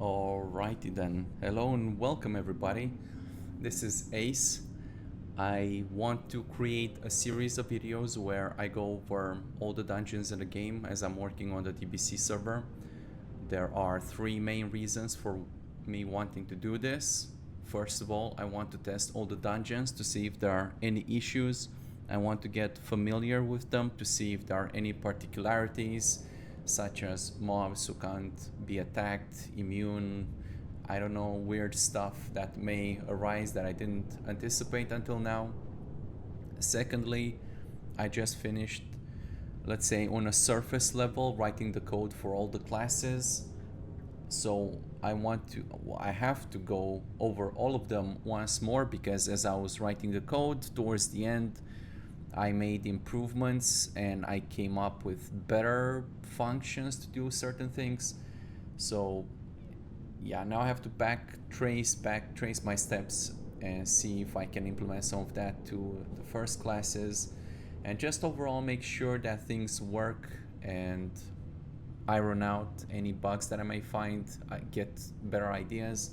Alrighty then. Hello and welcome everybody. This is Ace. I want to create a series of videos where I go over all the dungeons in the game as I'm working on the DBC server. There are three main reasons for me wanting to do this. First of all, I want to test all the dungeons to see if there are any issues. I want to get familiar with them to see if there are any particularities, such as mobs who can't be attacked, immune, I don't know, weird stuff that may arise that I didn't anticipate until now. Secondly, I just finished, let's say, on a surface level, writing the code for all the classes. So I have to go over all of them once more, because as I was writing the code towards the end, I made improvements and I came up with better functions to do certain things. So yeah, now I have to backtrace my steps and see if I can implement some of that to the first classes, and just overall make sure that things work and iron out any bugs that I may find, I get better ideas.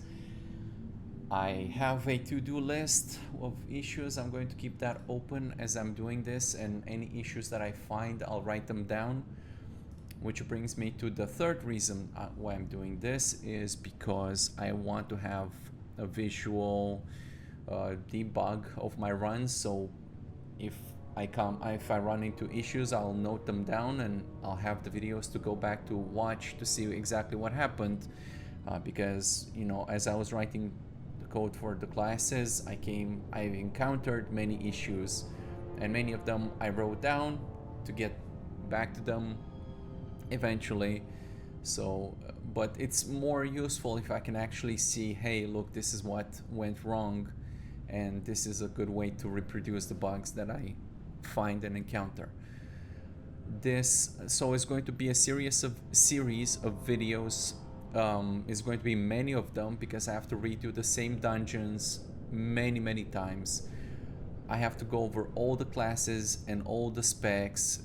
I have a to-do list of issues. I'm going to keep that open as I'm doing this, and any issues that I find, I'll write them down. Which brings me to the third reason why I'm doing this, is because I want to have a visual debug of my runs. So if I run into issues, I'll note them down and I'll have the videos to go back to watch to see exactly what happened. Because, you know, as I was writing the code for the classes, I encountered many issues, and many of them I wrote down to get back to them eventually. So but it's more useful if I can actually see, hey, look, this is what went wrong, and this is a good way to reproduce the bugs that I find and encounter. So it's going to be a series of videos. It's going to be many of them, because I have to redo the same dungeons many times. I have to go over all the classes and all the specs.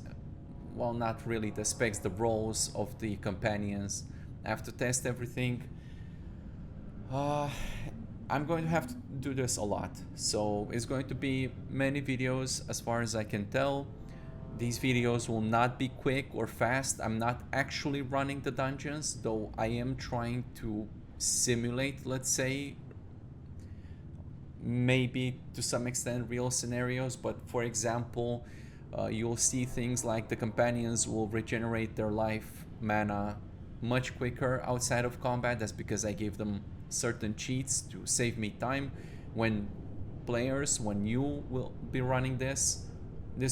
Well, not really the specs, the roles of the companions. I have to test everything. I'm going to have to do this a lot, so it's going to be many videos as far as I can tell. These videos will not be quick or fast. I'm not actually running the dungeons, though I am trying to simulate, let's say, maybe to some extent real scenarios. But for example, you'll see things like the companions will regenerate their life mana much quicker outside of combat. That's because I gave them certain cheats to save me time. When you will be running this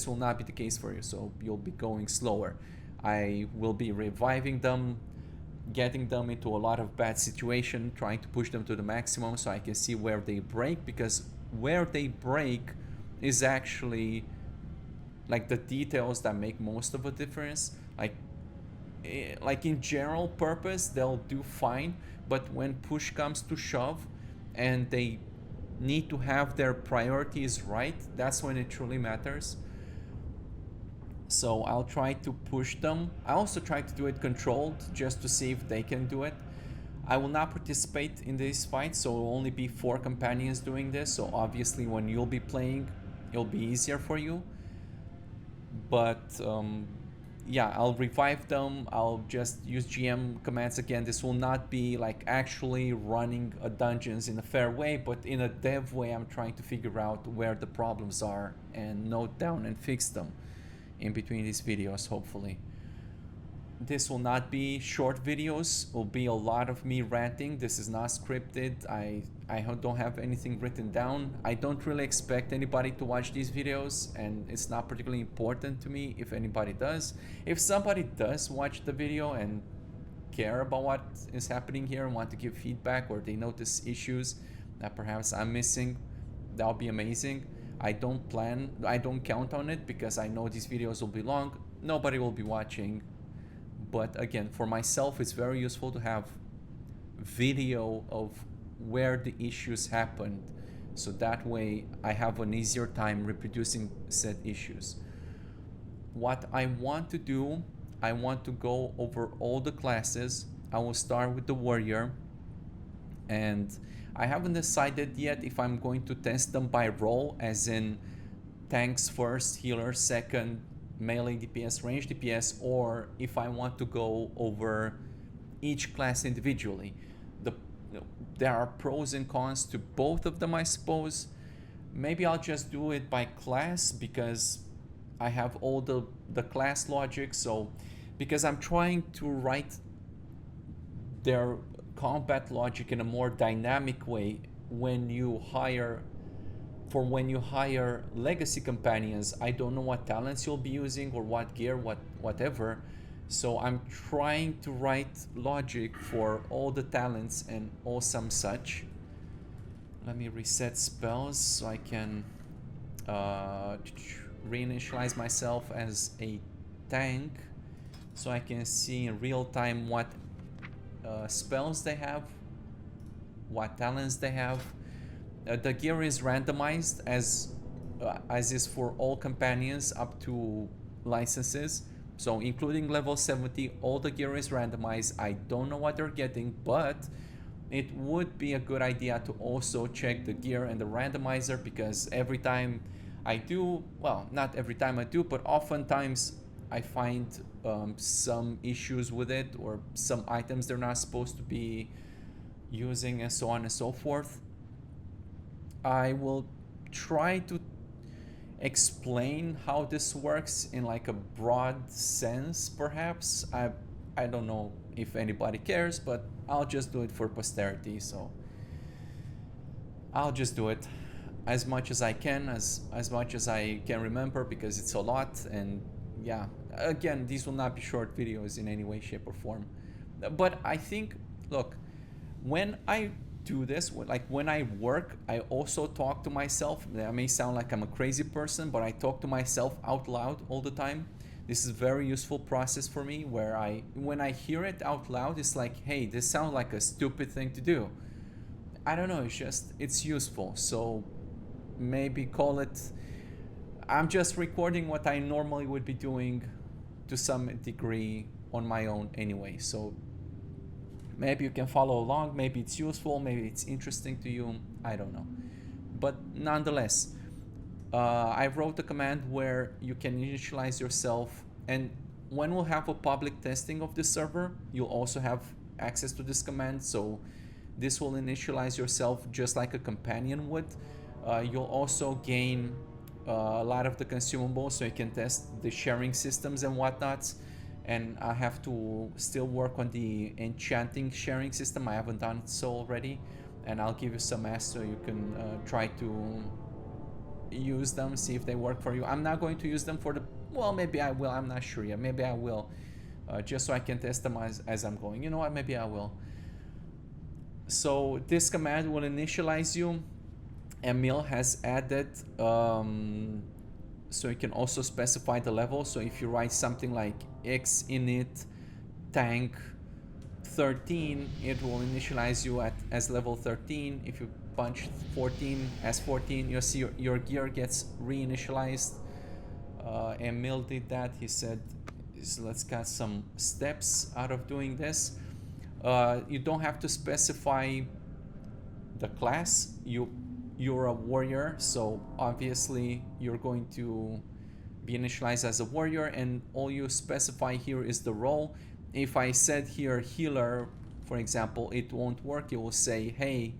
will not be the case for you, so you'll be going slower. I will be reviving them, getting them into a lot of bad situation, trying to push them to the maximum so I can see where they break, because where they break is actually like the details that make most of a difference. Like in general purpose, they'll do fine, but when push comes to shove and they need to have their priorities right, that's when it truly matters. So I'll try to push them. I also try to do it controlled, just to see if they can do it. I will not participate in these fights, so it will only be 4 companions doing this. So obviously when you'll be playing, it'll be easier for you. But yeah, I'll revive them. I'll just use GM commands again. This will not be like actually running a dungeons in a fair way, but in a dev way. I'm trying to figure out where the problems are and note down and fix them in between these videos, hopefully. This will not be short videos. It will be a lot of me ranting. This is not scripted. I don't have anything written down. I don't really expect anybody to watch these videos, and it's not particularly important to me if anybody does. If somebody does watch the video and care about what is happening here and want to give feedback, or they notice issues that perhaps I'm missing, that'll be amazing. I don't count on it, because I know these videos will be long. Nobody will be watching. But again, for myself, it's very useful to have video of where the issues happened, so that way I have an easier time reproducing said issues. What I want to do, I want to go over all the classes. I will start with the warrior. And I haven't decided yet if I'm going to test them by role, as in tanks first, healer second, melee DPS, range DPS, or if I want to go over each class individually. There are pros and cons to both of them, I suppose. Maybe I'll just do it by class because I have all the class logic. So because I'm trying to write their combat logic in a more dynamic way when you hire legacy companions. I don't know what talents you'll be using or what gear, whatever. So I'm trying to write logic for all the talents and awesome such. Let me reset spells so I can reinitialize myself as a tank, so I can see in real time what spells they have, what talents they have. The gear is randomized as is for all companions up to licenses. So including level 70, all the gear is randomized. I don't know what they're getting, but it would be a good idea to also check the gear and the randomizer, because every time I do, well, not every time I do, but oftentimes I find some issues with it, or some items they're not supposed to be using, and so on and so forth. I will try to explain how this works in like a broad sense, perhaps. I don't know if anybody cares, but I'll just do it for posterity. So I'll just do it as much as I can, as much as I can remember, because it's a lot. And yeah, again, these will not be short videos in any way, shape, or form. But I think, look, when I do this, like when I work, I also talk to myself. That may sound like I'm a crazy person, but I talk to myself out loud all the time. This is a very useful process for me, where when I hear it out loud, it's like, hey, this sounds like a stupid thing to do. I don't know, it's useful. So maybe call it, I'm just recording what I normally would be doing to some degree on my own anyway. So maybe you can follow along, maybe it's useful, maybe it's interesting to you, I don't know. But nonetheless, I wrote a command where you can initialize yourself, and when we'll have a public testing of the server, you'll also have access to this command. So this will initialize yourself just like a companion would. You'll also gain a lot of the consumables, so you can test the sharing systems and whatnots. And I have to still work on the enchanting sharing system. I haven't done so already, and I'll give you some asks so you can try to use them, see if they work for you. I'm not going to use them for the, well, maybe I will, I'm not sure yet. Maybe I will, just so I can test them as I'm going. You know what, maybe I will. So this command will initialize you. Emil has added, so you can also specify the level. So if you write something like X init tank 13, it will initialize you as level 13. If you punch 14 as 14, you'll see your gear gets reinitialized. Emil did that. He said, let's get some steps out of doing this. You don't have to specify the class. You're a warrior, so obviously you're going to be initialized as a warrior, and all you specify here is the role. If I said here healer, for example, it won't work. It will say, hey,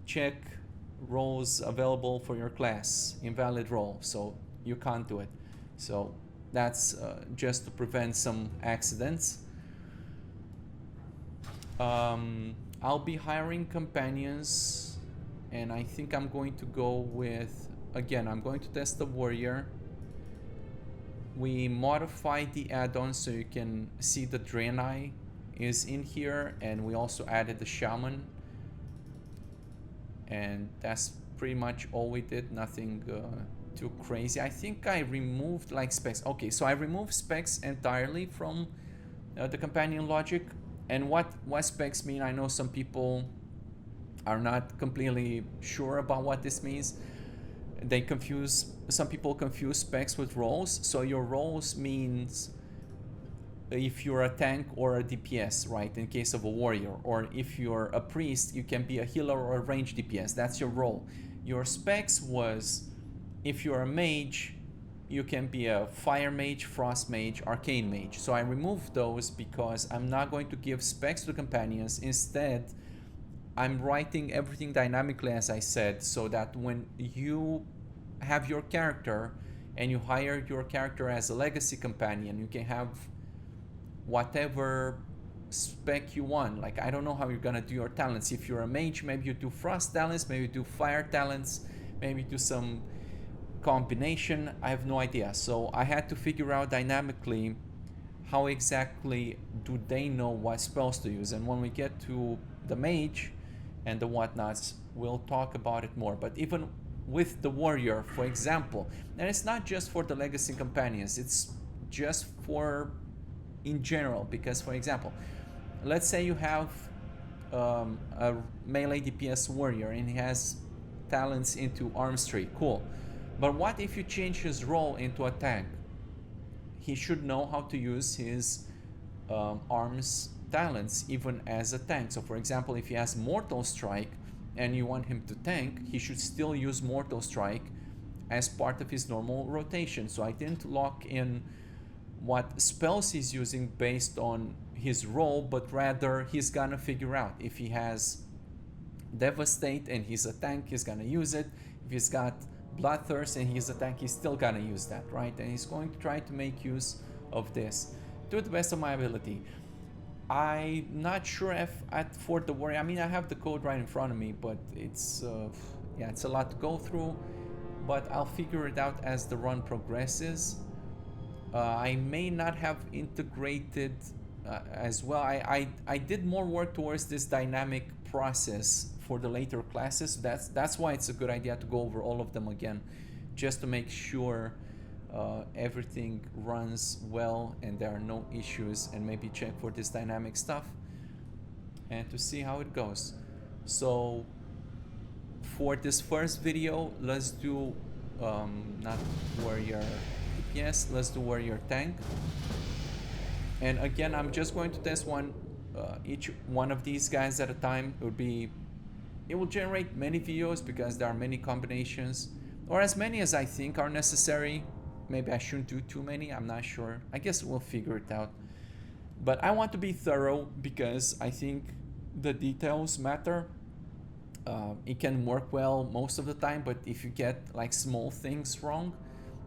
check roles available for your class, invalid role, so you can't do it. So that's just to prevent some accidents. I'll be hiring companions, and I think I'm going to go with, again, I'm going to test the warrior. We modified the add-on so you can see the Draenei is in here, and we also added the shaman, and that's pretty much all we did. Nothing too crazy. I think I removed like specs. Okay, so I removed specs entirely from the companion logic. And what specs mean, I know some people are not completely sure about what this means. Some people confuse specs with roles. So your roles means if you're a tank or a DPS, right, in case of a warrior, or if you're a priest, you can be a healer or a range DPS. That's your role. Your specs was, if you're a mage, you can be a fire mage, frost mage, arcane mage. So I removed those because I'm not going to give specs to the companions. Instead, I'm writing everything dynamically, as I said, so that when you have your character and you hire your character as a legacy companion, you can have whatever spec you want. Like, I don't know how you're gonna do your talents. If you're a mage, maybe you do frost talents, maybe you do fire talents, maybe you do some combination. I have no idea. So I had to figure out dynamically how exactly do they know what spells to use. And when we get to the mage and the whatnots, we'll talk about it more. But even with the warrior, for example, and it's not just for the legacy companions, it's just for in general, because for example, let's say you have a melee DPS warrior and he has talents into arms tree. Cool. But what if you change his role into a tank? He should know how to use his arms talents even as a tank. So for example, if he has Mortal Strike and you want him to tank, he should still use Mortal Strike as part of his normal rotation. So I didn't lock in what spells he's using based on his role, but rather he's gonna figure out. If he has Devastate and he's a tank, he's gonna use it. If he's got Bloodthirst and he's a tank, he's still gonna use that, right? And he's going to try to make use of this to the best of my ability. I'm not sure if for the warrior, I mean, I have the code right in front of me, but it's yeah, it's a lot to go through, but I'll figure it out as the run progresses. I may not have integrated as well. I did more work towards this dynamic process for the later classes. That's why it's a good idea to go over all of them again, just to make sure everything runs well and there are no issues, and maybe check for this dynamic stuff and to see how it goes. So for this first video, let's do not warrior DPS, let's do warrior tank. And again, I'm just going to test each one of these guys at a time. It will generate many videos because there are many combinations, or as many as I think are necessary. Maybe I shouldn't do too many, I'm not sure. I guess we'll figure it out. But I want to be thorough because I think the details matter. It can work well most of the time, but if you get like small things wrong,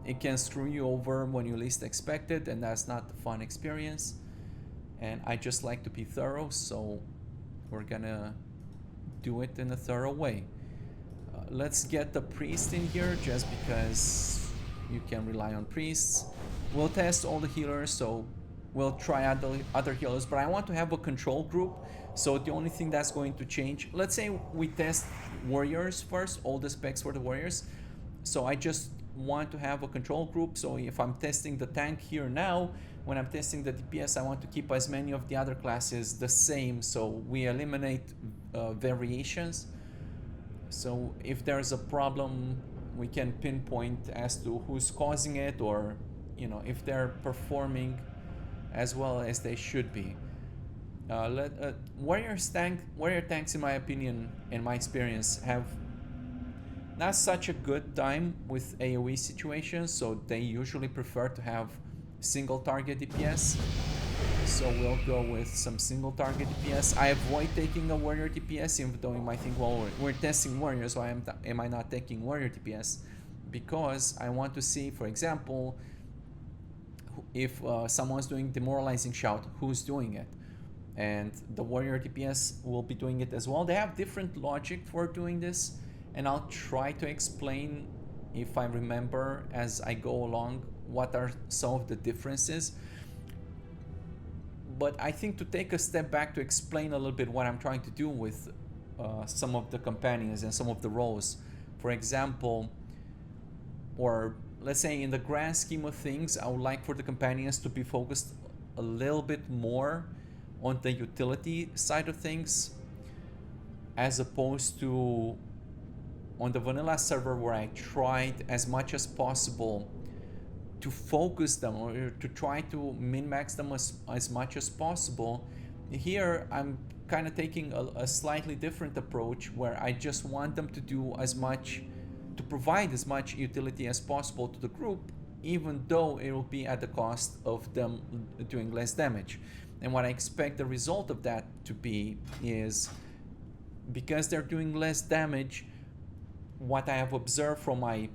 it can screw you over when you least expect it, and that's not a fun experience. And I just like to be thorough, so we're gonna do it in a thorough way. Let's get the priest in here just because you can rely on priests. We'll test all the healers, so we'll try out the other healers, but I want to have a control group. So the only thing that's going to change, let's say we test warriors first, all the specs for the warriors. So I just want to have a control group. So if I'm testing the tank here now, when I'm testing the DPS, I want to keep as many of the other classes the same, so we eliminate variations. So if there's a problem, we can pinpoint as to who's causing it, or if they're performing as well as they should be. Warrior tanks, in my opinion, in my experience, have not such a good time with AoE situations, so they usually prefer to have single target DPS. So we'll go with some single target DPS. I avoid taking a warrior DPS, even though you might think, well, we're testing warriors, so am I not taking warrior DPS? Because I want to see, for example, if someone's doing demoralizing shout, who's doing it? And the warrior DPS will be doing it as well. They have different logic for doing this, and I'll try to explain, if I remember as I go along, what are some of the differences. But I think to take a step back to explain a little bit what I'm trying to do with some of the companions and some of the roles. For example, or let's say in the grand scheme of things, I would like for the companions to be focused a little bit more on the utility side of things, as opposed to on the vanilla server, where I tried as much as possible to focus them or to try to min-max them as much as possible. Here I'm kind of taking a slightly different approach where I just want them to do as much, to provide as much utility as possible to the group, even though it will be at the cost of them doing less damage. And what I expect the result of that to be is, because they're doing less damage, what I have observed from my,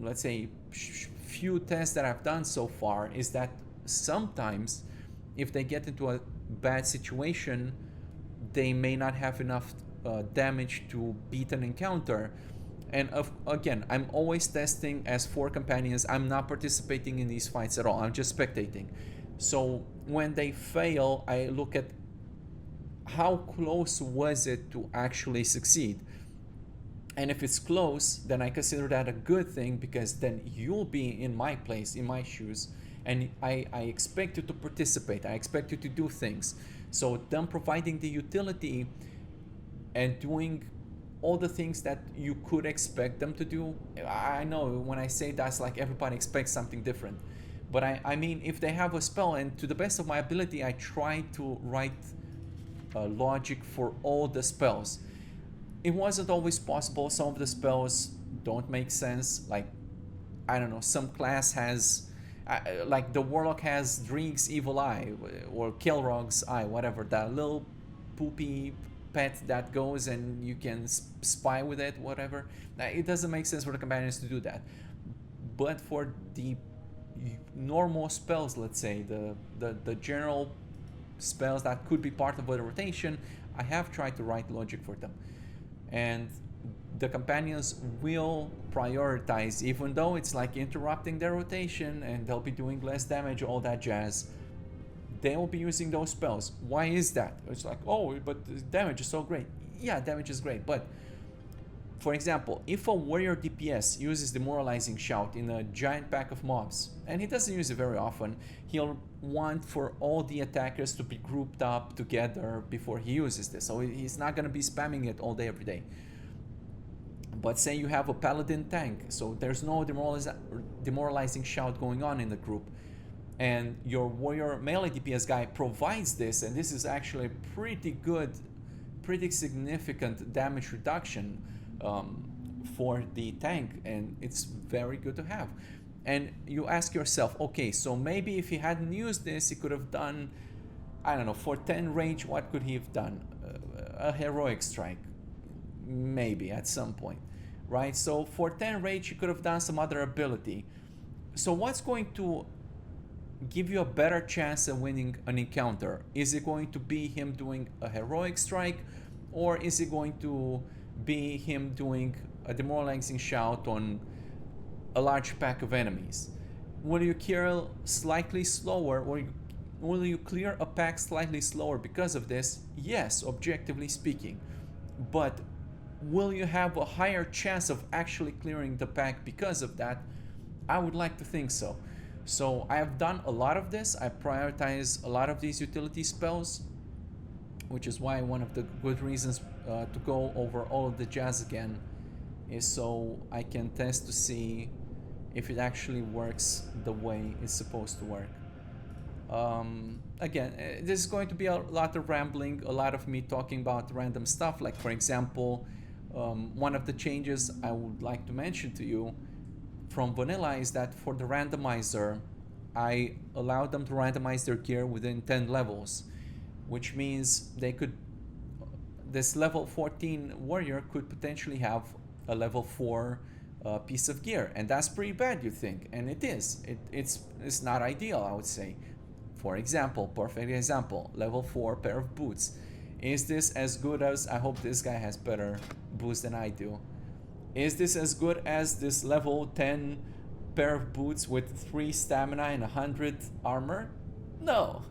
let's say, few tests that I've done so far is that sometimes if they get into a bad situation, they may not have enough damage to beat an encounter. And again, I'm always testing as 4 companions. I'm not participating in these fights at all. I'm just spectating. So when they fail, I look at how close was it to actually succeed. And if it's close, then I consider that a good thing, because then you'll be in my place, in my shoes, and I expect you to participate. I expect you to do things. So them providing the utility and doing all the things that you could expect them to do. I know when I say that's like everybody expects something different. But I mean, if they have a spell, and to the best of my ability, I try to write logic for all the spells. It wasn't always possible. Some of the spells don't make sense. Like, I don't know, some class has, like the Warlock has Drink's Evil Eye, or Kilrog's Eye, whatever, that little poopy pet that goes and you can spy with it, whatever. It doesn't make sense for the companions to do that. But for the normal spells, let's say, the general spells that could be part of a rotation, I have tried to write logic for them. And the companions will prioritize, even though it's like interrupting their rotation and they'll be doing less damage, all that jazz. They will be using those spells. Why is that? It's like, oh, but the damage is so great. Yeah, damage is great, but for example, if a warrior DPS uses Demoralizing Shout in a giant pack of mobs, and he doesn't use it very often, he'll want for all the attackers to be grouped up together before he uses this. So he's not going to be spamming it all day, every day. But say you have a paladin tank, so there's no Demoralizing Shout going on in the group, and your warrior melee DPS guy provides this, and this is actually pretty good, pretty significant damage reduction for the tank, and it's very good to have. And you ask yourself, okay, so maybe if he hadn't used this, he could have done, I don't know, for 10 rage, what could he have done? A heroic strike, maybe at some point, right? So for 10 rage, he could have done some other ability. So what's going to give you a better chance of winning an encounter? Is it going to be him doing a heroic strike, or is it going to be him doing a Demoralizing Shout on a large pack of enemies? Will you kill slightly slower, or will you clear a pack slightly slower because of this? Yes, objectively speaking. But will you have a higher chance of actually clearing the pack because of that? I would like to think so. So I have done a lot of this. I prioritize a lot of these utility spells, which is why one of the good reasons to go over all of the jazz again is so I can test to see if it actually works the way it's supposed to work. Again, this is going to be a lot of rambling, a lot of me talking about random stuff. Like, for example, one of the changes I would like to mention to you from vanilla is that for the randomizer, I allowed them to randomize their gear within 10 levels, which means they could, this level 14 warrior could potentially have a level 4 piece of gear, and that's pretty bad, you think, and it is. It's not ideal, I would say. For example, perfect example, level 4 pair of boots. Is this as good as, I hope this guy has better boots than I do. Is this as good as this level 10 pair of boots with 3 stamina and 100 armor? No.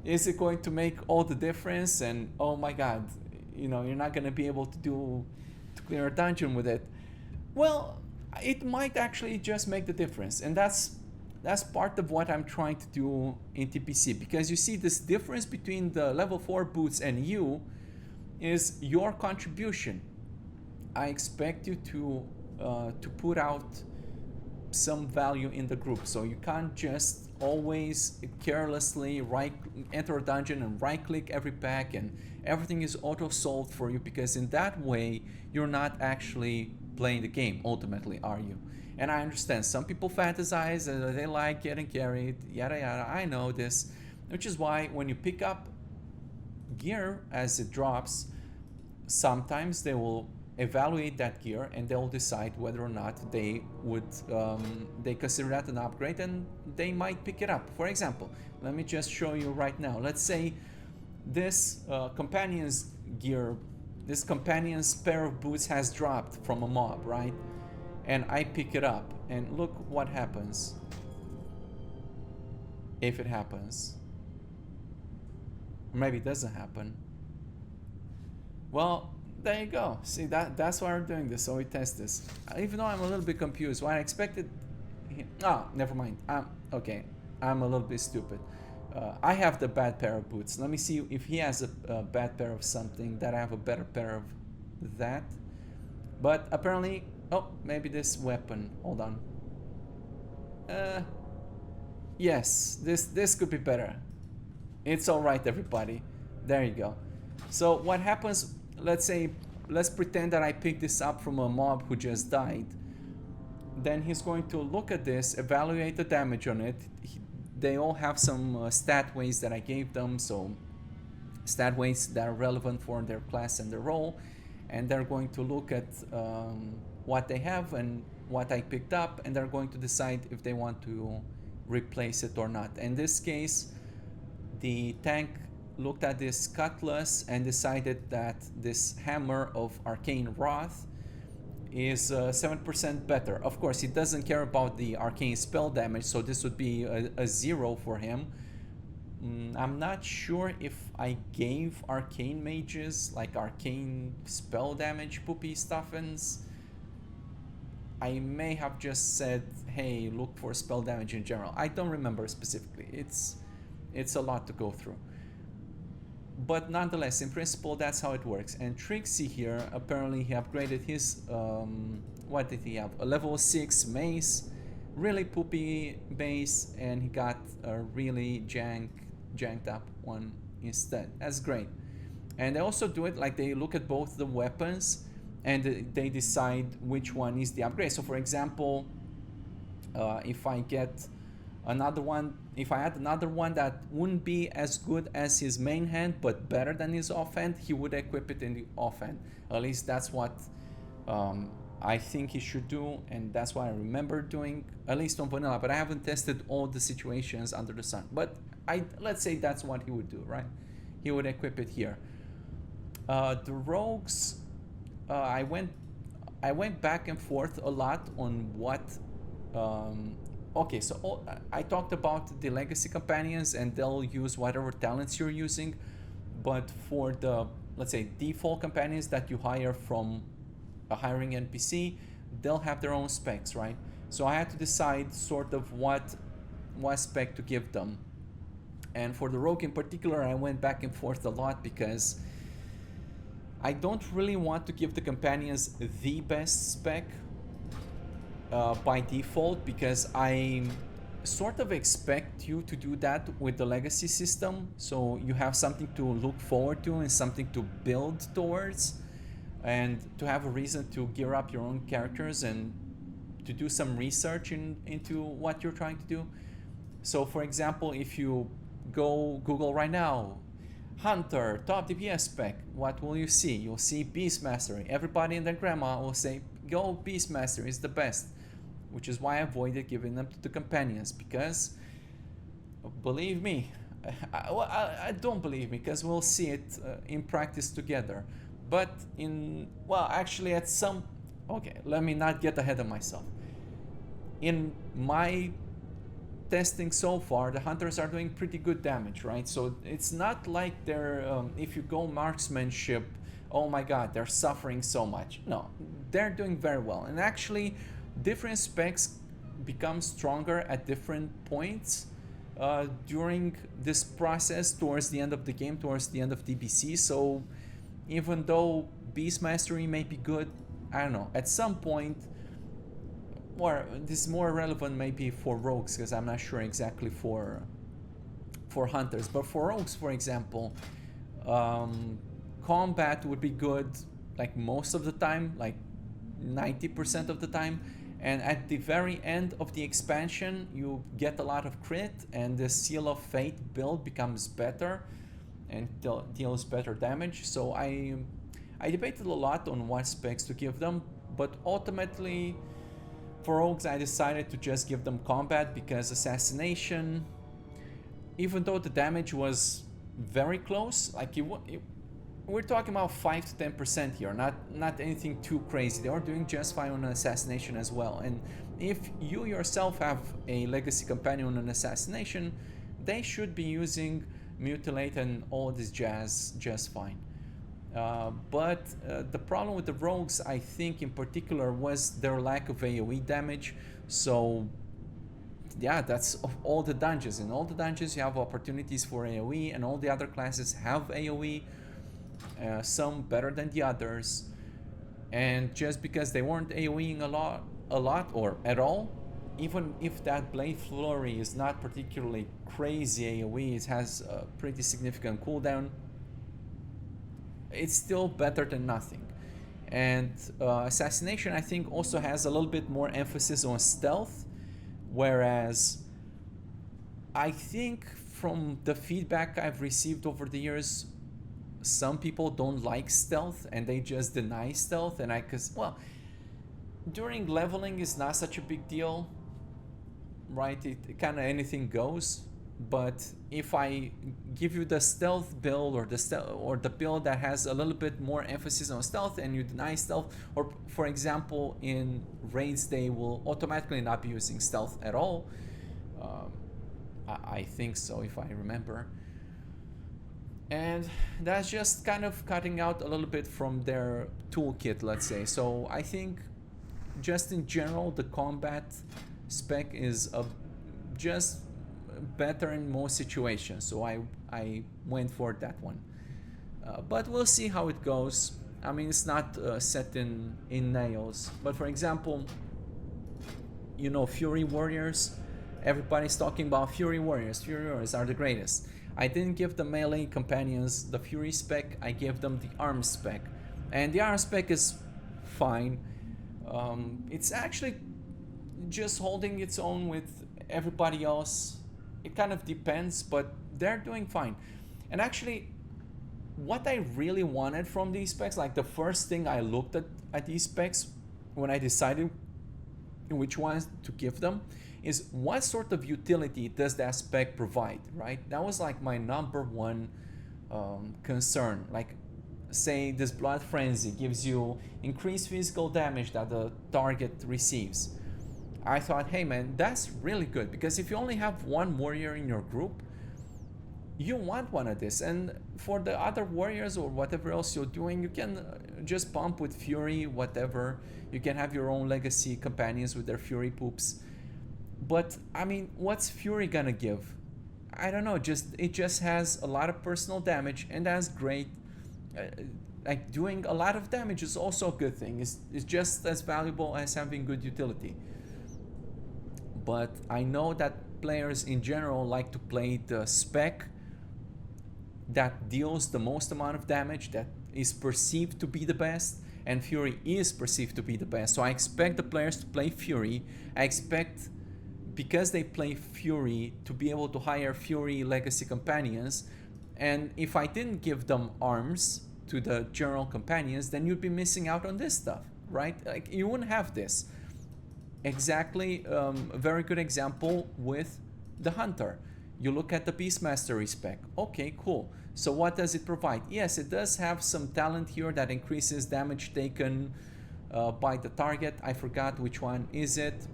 Is it going to make all the difference? And oh my god, you know, you're not going to be able to clear a dungeon with it. Well, it might actually just make the difference, and that's part of what I'm trying to do in TPC, because you see, this difference between the level 4 boots and you is your contribution. I expect you to put out some value in the group. So you can't just always carelessly enter a dungeon and right click every pack and everything is auto solved for you, because in that way you're not actually playing the game ultimately, are you? And I understand some people fantasize, they like getting carried, yada yada. I know this, which is why when you pick up gear as it drops, sometimes they will evaluate that gear and they'll decide whether or not they would they consider that an upgrade, and they might pick it up. For example, let me just show you right now. Let's say this companion's gear, this companion's pair of boots has dropped from a mob, right? And I pick it up, and look what happens. If it happens, or maybe it doesn't happen. Well, there you go. See, that's why we're doing this, so we test this. Even though I'm a little bit confused, what I expected... never mind. Okay, I'm a little bit stupid. I have the bad pair of boots. Let me see if he has a bad pair of something, that I have a better pair of that. But apparently... Oh, maybe this weapon. Hold on. Yes, this could be better. It's alright, everybody. There you go. So what happens... Let's pretend that I picked this up from a mob who just died. Then he's going to look at this, evaluate the damage on it. They all have some stat weights that I gave them, so stat weights that are relevant for their class and their role. And they're going to look at what they have and what I picked up, and they're going to decide if they want to replace it or not. In this case, the tank looked at this cutlass and decided that this hammer of arcane wrath is 7% better. Of course, he doesn't care about the arcane spell damage, so this would be a 0 for him. I'm not sure if I gave arcane mages like arcane spell damage poopy stuffins. I may have just said, hey, look for spell damage in general. I don't remember specifically. It's a lot to go through. But nonetheless, in principle, that's how it works. And Trixie here, apparently he upgraded his, what did he have? A level 6 mace, really poopy mace, and he got a really janked up one instead. That's great. And they also do it like they look at both the weapons and they decide which one is the upgrade. So for example, if I get another one, if I had another one that wouldn't be as good as his main hand but better than his offhand, he would equip it in the offhand. At least that's what I think he should do, and that's what I remember doing, at least on vanilla. But I haven't tested all the situations under the sun. But let's say that's what he would do, right? He would equip it here. The rogues, I went back and forth a lot on what. Okay, so I talked about the legacy companions, and they'll use whatever talents you're using. But for the, let's say, default companions that you hire from a hiring NPC, they'll have their own specs, right? So I had to decide sort of what spec to give them. And for the rogue in particular, I went back and forth a lot because I don't really want to give the companions the best spec by default, because I sort of expect you to do that with the legacy system, so you have something to look forward to and something to build towards, and to have a reason to gear up your own characters and to do some research into what you're trying to do. So for example, if you go Google right now, Hunter, top DPS spec, what will you see? You'll see Beast Mastery. Everybody and their grandma will say, go Beast Mastery, is the best. Which is why I avoided giving them to the companions, because, believe me, I don't believe me, because we'll see it in practice together. But actually at some, okay, let me not get ahead of myself. In my testing so far, the hunters are doing pretty good damage, right? So it's not like they're, if you go marksmanship, oh my god, they're suffering so much. No, they're doing very well. And actually, different specs become stronger at different points during this process, towards the end of the game, towards the end of DBC. So even though Beast Mastery may be good, I don't know, at some point or this is more relevant maybe for rogues, because I'm not sure exactly for hunters, but for rogues, for example, combat would be good like most of the time, like 90% of the time, and at the very end of the expansion you get a lot of crit and the Seal of Fate build becomes better and deals better damage. So I debated a lot on what specs to give them, but ultimately for rogues I decided to just give them combat, because assassination, even though the damage was very close, like we're talking about 5 to 10% here, not anything too crazy. They are doing just fine on an assassination as well. And if you yourself have a legacy companion on an assassination, they should be using mutilate and all this jazz just fine. But the problem with the rogues, I think in particular, was their lack of AoE damage. So yeah, that's of all the dungeons. In all the dungeons you have opportunities for AoE, and all the other classes have AoE, some better than the others. And just because they weren't AoEing a lot or at all, even if that Blade Flurry is not particularly crazy AoE, it has a pretty significant cooldown, it's still better than nothing. And Assassination, I think, also has a little bit more emphasis on stealth, whereas I think from the feedback I've received over the years, some people don't like stealth and they just deny stealth. And well, during leveling is not such a big deal, right? It kind of anything goes. But if I give you the stealth build or the build that has a little bit more emphasis on stealth and you deny stealth, or for example in raids they will automatically not be using stealth at all, I think so if I remember, and that's just kind of cutting out a little bit from their toolkit, let's say. So I think just in general the combat spec is just better in most situations, so I went for that one, but we'll see how it goes. I mean, it's not set in nails, but for example, you know, Fury Warriors, everybody's talking about Fury Warriors are the greatest. I didn't give the melee companions the Fury spec, I gave them the arm spec, and the arm spec is fine. It's actually just holding its own with everybody else. It kind of depends, but they're doing fine. And actually, what I really wanted from these specs, like the first thing I looked at these specs when I decided which ones to give them, is what sort of utility does that spec provide, right? That was like my number one concern. Like, say this Blood Frenzy gives you increased physical damage that the target receives. I thought, hey man, that's really good, because if you only have one warrior in your group, you want one of this. And for the other warriors or whatever else you're doing, you can just pump with Fury, whatever. You can have your own legacy companions with their Fury poops. But I mean, what's Fury gonna give? I don't know, it just has a lot of personal damage, and that's great. Like, doing a lot of damage is also a good thing. It's just as valuable as having good utility. But I know that players in general like to play the spec that deals the most amount of damage, that is perceived to be the best, and Fury is perceived to be the best. So I expect the players to play Fury. I expect, because they play Fury, to be able to hire Fury legacy companions. And if I didn't give them arms to the general companions, then you'd be missing out on this stuff, right? Like, you wouldn't have this. Exactly, a very good example with the Hunter. You look at the Beastmaster spec. Okay, cool. So what does it provide? Yes, it does have some talent here that increases damage taken by the target. I forgot which one is it.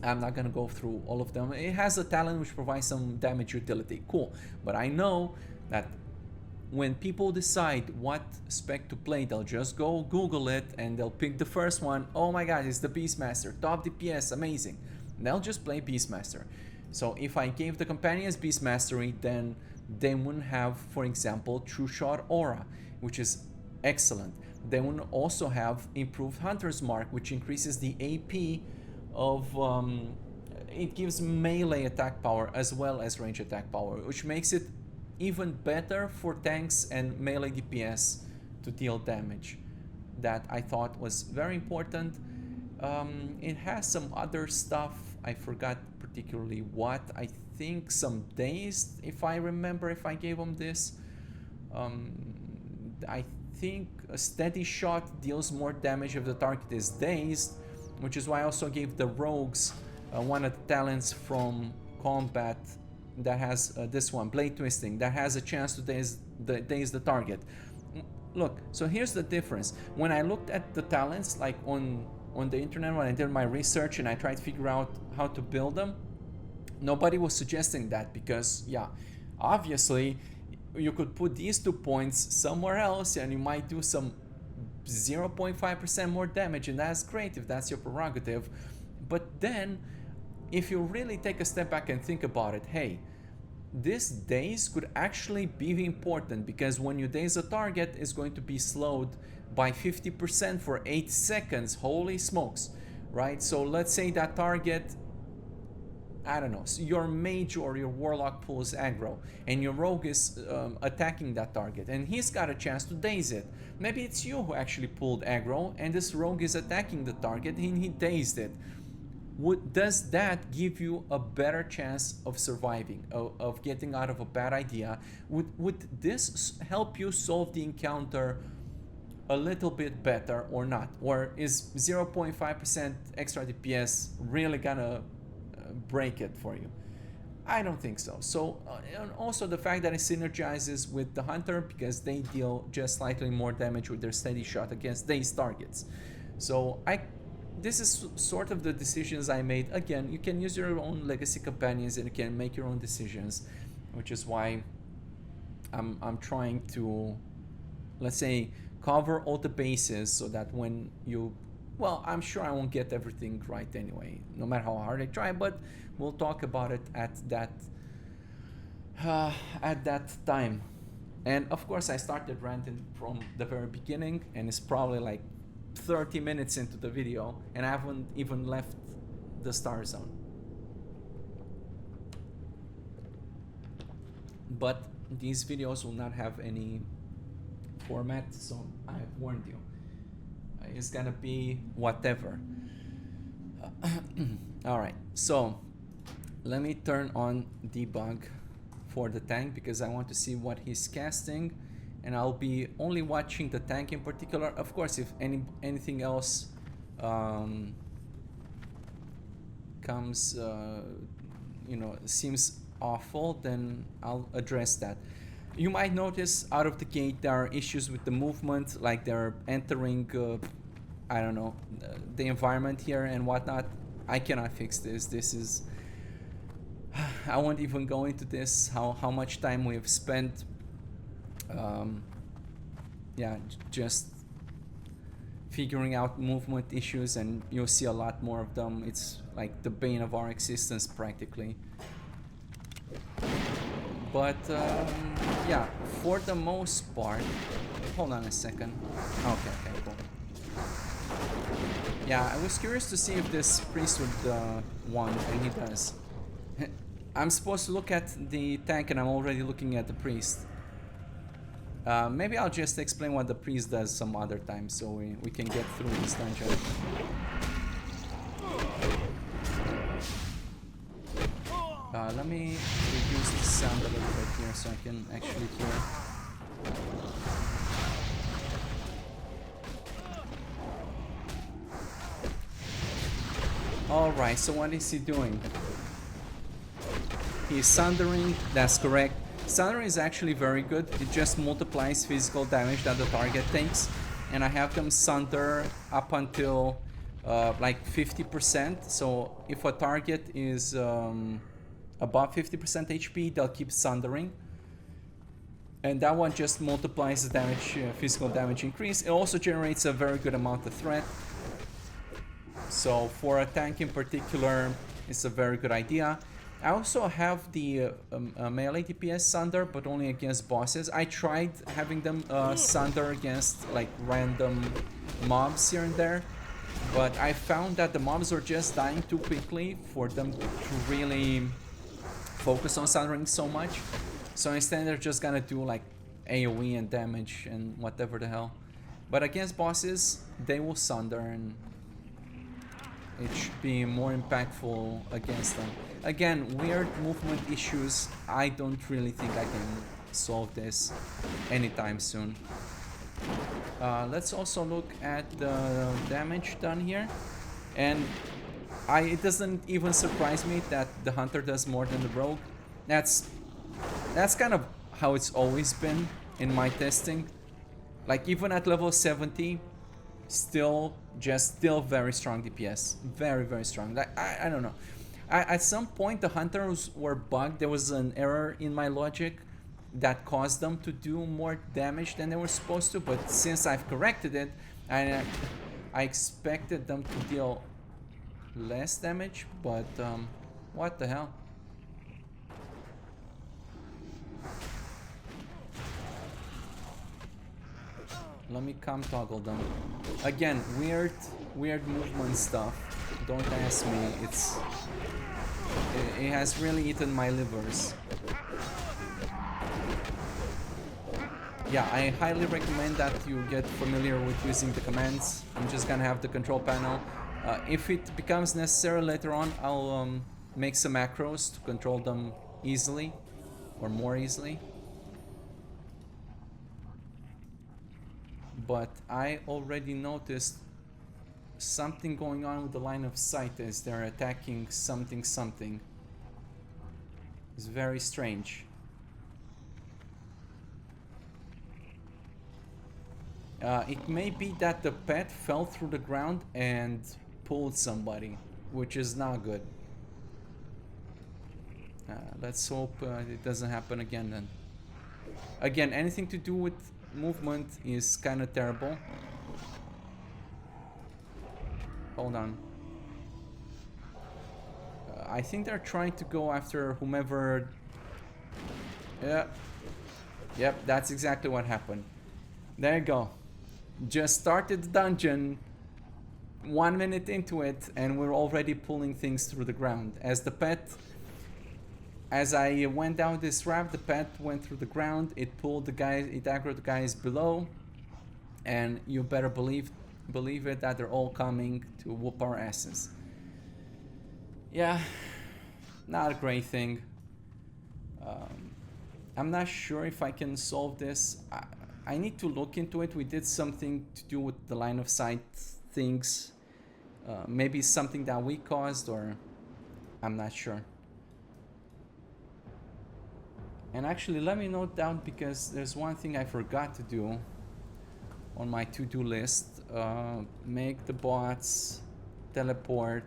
I'm not gonna go through all of them. It has a talent which provides some damage utility. Cool. But I know that when people decide what spec to play, they'll just go Google it and they'll pick the first one. Oh my god, it's the Beastmaster, top DPS, amazing. And they'll just play Beastmaster. So if I gave the companions Beast Mastery, then they wouldn't have, for example, True Shot Aura, which is excellent. They would also have improved Hunter's Mark, which increases the AP of it gives melee attack power as well as range attack power, which makes it even better for tanks and melee DPS to deal damage. That I thought was very important. It has some other stuff, I forgot particularly what. I think some dazed, if I remember, if I gave them this. I think a steady shot deals more damage if the target is dazed, which is why I also gave the rogues one of the talents from combat that has this one, blade twisting, that has a chance to daze the target. Look, so here's the difference. When I looked at the talents, like on the internet, when I did my research and I tried to figure out how to build them, nobody was suggesting that, because yeah, obviously you could put these 2 points somewhere else and you might do some 0.5% more damage, and that's great if that's your prerogative. But then if you really take a step back and think about it, hey, this daze could actually be important, because when you daze a target, it's going to be slowed by 50% for 8 seconds. Holy smokes, right? So let's say that target, I don't know, so your mage or your warlock pulls aggro and your rogue is attacking that target and he's got a chance to daze it. Maybe it's you who actually pulled aggro and this rogue is attacking the target and he dazed it. Does that give you a better chance of surviving, of getting out of a bad idea? Would this help you solve the encounter a little bit better or not? Or is 0.5% extra DPS really gonna break it for you? I don't think so. So and also the fact that it synergizes with the hunter, because they deal just slightly more damage with their steady shot against dazed targets. So this is sort of the decisions I made. Again, you can use your own legacy companions and you can make your own decisions, which is why I'm trying to, let's say, cover all the bases so that when you, well, I'm sure I won't get everything right anyway, no matter how hard I try, but we'll talk about it at that time. And of course I started ranting from the very beginning, and it's probably like 30 minutes into the video and I haven't even left the star zone. But these videos will not have any format, so I have warned you. It's gonna be whatever. Alright, so let me turn on debug for the tank, because I want to see what he's casting, and I'll be only watching the tank in particular. Of course, if anything else comes, seems awful, then I'll address that. You might notice out of the gate there are issues with the movement, like they're entering, I don't know, the environment here and whatnot. I cannot fix this. This is, I won't even go into this, how much time we've spent, just figuring out movement issues, and you'll see a lot more of them. It's like the bane of our existence practically. But yeah, for the most part, hold on a second. Okay, cool. Yeah, I was curious to see if this priest would want, and he does. I'm supposed to look at the tank and I'm already looking at the priest. Maybe I'll just explain what the priest does some other time so we can get through this dungeon. Let me reduce the sound a little bit here so I can actually hear. Alright, so what is he doing? He's sundering, that's correct. Sundering is actually very good. It just multiplies physical damage that the target takes. And I have them sunder up until like 50%. So if a target is above 50% HP, they'll keep sundering. And that one just multiplies the damage, physical damage increase. It also generates a very good amount of threat. So for a tank in particular, it's a very good idea. I also have the melee DPS sunder, but only against bosses. I tried having them sunder against like random mobs here and there, But I found that the mobs are just dying too quickly for them to really focus on sundering so much. So instead they're just gonna do like AoE and damage and whatever the hell. But against bosses, they will sunder and it should be more impactful against them. Again, weird movement issues. I don't really think I can solve this anytime soon. Let's also look at the damage done here. And it doesn't even surprise me that the hunter does more than the rogue. That's kind of how it's always been in my testing. Like even at level 70, still very strong DPS, very strong. Like I don't know. At some point the hunters were bugged. There was an error in my logic that caused them to do more damage than they were supposed to. But since I've corrected it, I expected them to deal less damage. But what the hell? Let me come toggle them. Again, weird movement stuff. Don't ask me. It has really eaten my livers. Yeah, I highly recommend that you get familiar with using the commands. I'm just gonna have the control panel. If it becomes necessary later on, I'll make some macros to control them easily or more easily. But I already noticed something going on with the line of sight as they're attacking something. It's very strange. It may be that the pet fell through the ground and pulled somebody, which is not good. Let's hope it doesn't happen again then. Again, anything to do with movement is kind of terrible. Hold on. I think they're trying to go after whomever. Yeah. Yep, that's exactly what happened. There you go. Just started the dungeon 1 minute into it and we're already pulling things through the ground. As I went down this ramp, the pet went through the ground, it pulled the guys, it aggroed the guys below, and you better believe it that they're all coming to whoop our asses. Yeah, not a great thing. I'm not sure if I can solve this. I need to look into it. We did something to do with the line of sight things. Maybe something that we caused, or I'm not sure. And actually, let me note down, because there's one thing I forgot to do on my to-do list. Make the bots teleport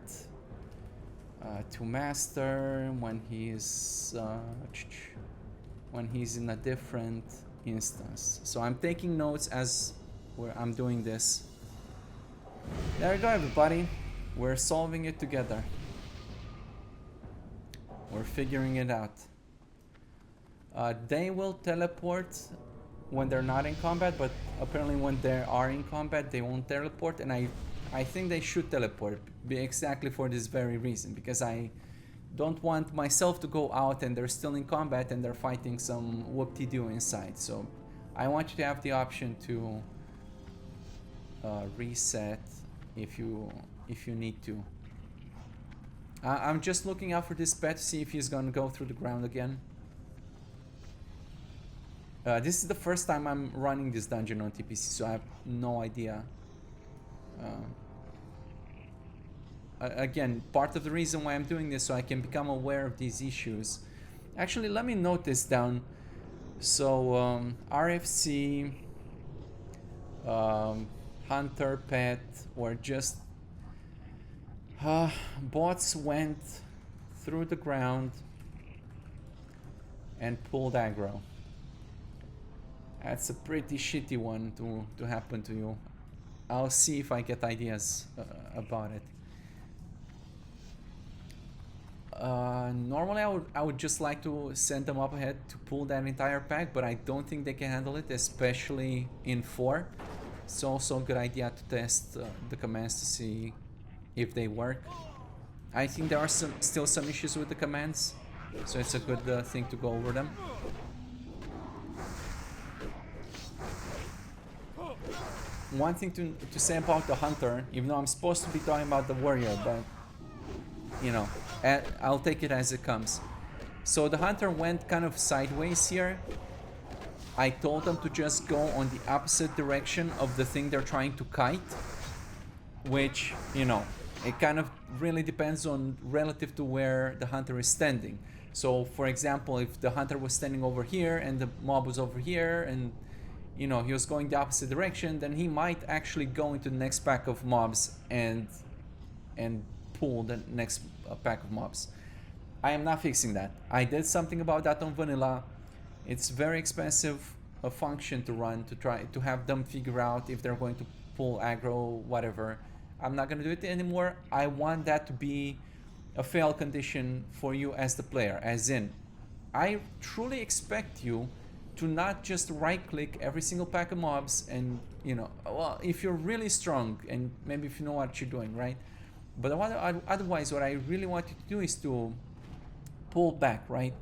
to master when he's in a different instance. So I'm taking notes as I'm doing this. There you go, everybody. We're solving it together. We're figuring it out. They will teleport when they're not in combat, but apparently when they are in combat they won't teleport, and I think they should teleport exactly for this very reason, because I don't want myself to go out and they're still in combat and they're fighting some whoop-de-doo inside. So I want you to have the option to reset if you need to. I'm just looking out for this pet to see if he's gonna go through the ground again. This is the first time I'm running this dungeon on TPC, so I have no idea. Again, part of the reason why I'm doing this, so I can become aware of these issues. Actually, let me note this down. So, RFC, Hunter, Pet, or just bots went through the ground and pulled aggro. That's a pretty shitty one to happen to you. I'll see if I get ideas about it. Normally I would just like to send them up ahead to pull that entire pack, but I don't think they can handle it, especially in 4. It's also a good idea to test the commands to see if they work. I think there are still some issues with the commands, so it's a good thing to go over them. One thing to say about the hunter, even though I'm supposed to be talking about the warrior, but you know, I'll take it as it comes. So the hunter went kind of sideways here. I told them to just go on the opposite direction of the thing they're trying to kite, which, you know, it kind of really depends on relative to where the hunter is standing. So for example, if the hunter was standing over here and the mob was over here and, you know, he was going the opposite direction, then he might actually go into the next pack of mobs and pull the next pack of mobs. I am not fixing that. I did something about that on vanilla. It's very expensive a function to run to try to have them figure out if they're going to pull aggro, whatever. I'm not going to do it anymore. I want that to be a fail condition for you as the player, as in, I truly expect you to not just right click every single pack of mobs and, you know, well, if you're really strong and maybe if you know what you're doing, right? But otherwise, what I really want you to do is to pull back, right?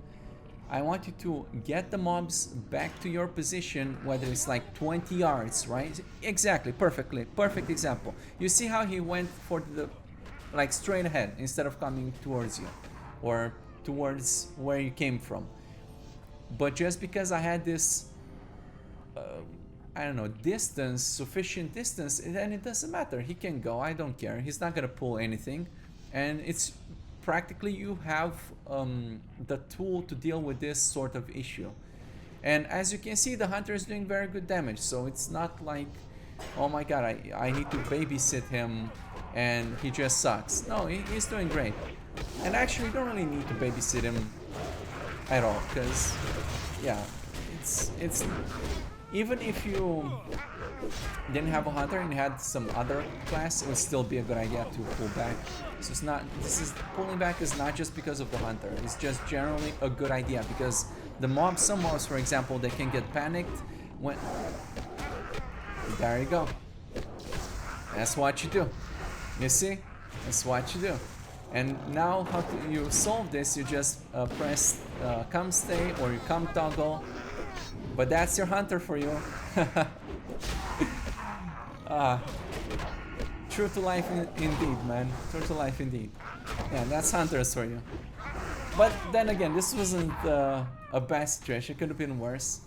I want you to get the mobs back to your position, whether it's like 20 yards, right? Exactly, perfect example. You see how he went for the, like, straight ahead instead of coming towards you or towards where you came from. But just because I had this, I don't know, distance, sufficient distance, then it doesn't matter. He can go, I don't care. He's not gonna pull anything. And it's practically you have the tool to deal with this sort of issue. And as you can see, the hunter is doing very good damage, so it's not like, oh my god, I need to babysit him and he just sucks. No, he's doing great. And actually you don't really need to babysit him at all, because yeah, it's even if you didn't have a hunter and had some other class, it would still be a good idea to pull back. So it's not, pulling back is not just because of the hunter, it's just generally a good idea, because the mobs, some mobs for example, they can get panicked when, there you go, that's what you do, you see, that's what you do. And now how do you solve this? You just press come stay or you come toggle, but that's your hunter for you. True to life indeed, man. True to life indeed. Yeah, that's hunters for you. But then again, this wasn't a bad situation. It could have been worse.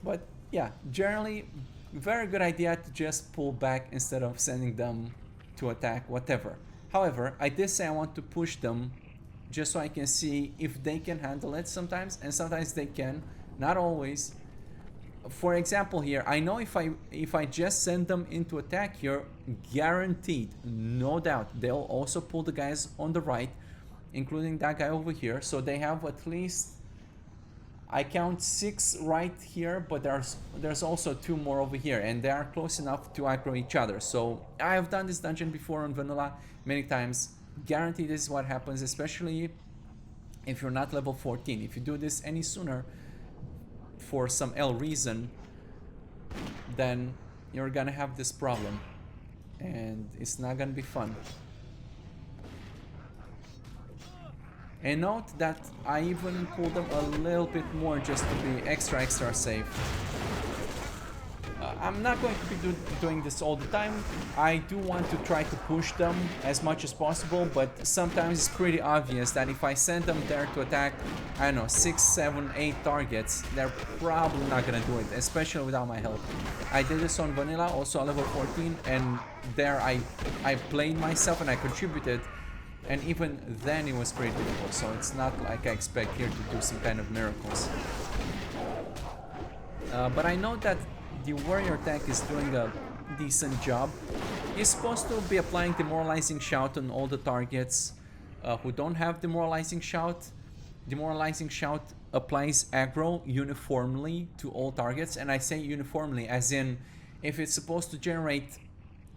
But yeah, generally, very good idea to just pull back instead of sending them to attack, whatever. However, I did say I want to push them just so I can see if they can handle it sometimes, and sometimes they can, not always. For example here, I know if I just send them into attack here, guaranteed, no doubt, they'll also pull the guys on the right, including that guy over here. So they have at least, I count 6 right here, but there's also 2 more over here, and they are close enough to aggro each other. So I have done this dungeon before on vanilla many times. Guaranteed this is what happens, especially if you're not level 14. If you do this any sooner for some L reason, then you're gonna have this problem and it's not gonna be fun. And note that I even pulled them a little bit more just to be extra safe. I'm not going to be doing this all the time. I do want to try to push them as much as possible, but sometimes it's pretty obvious that if I send them there to attack, I don't know, 6, 7, 8 targets, they're probably not gonna do it, especially without my help. I did this on vanilla, also at level 14, and there I played myself and I contributed, and even then it was pretty difficult, so it's not like I expect here to do some kind of miracles. But I know that the warrior tank is doing a decent job. He's supposed to be applying demoralizing shout on all the targets who don't have demoralizing shout. Demoralizing shout applies aggro uniformly to all targets, and I say uniformly as in if it's supposed to generate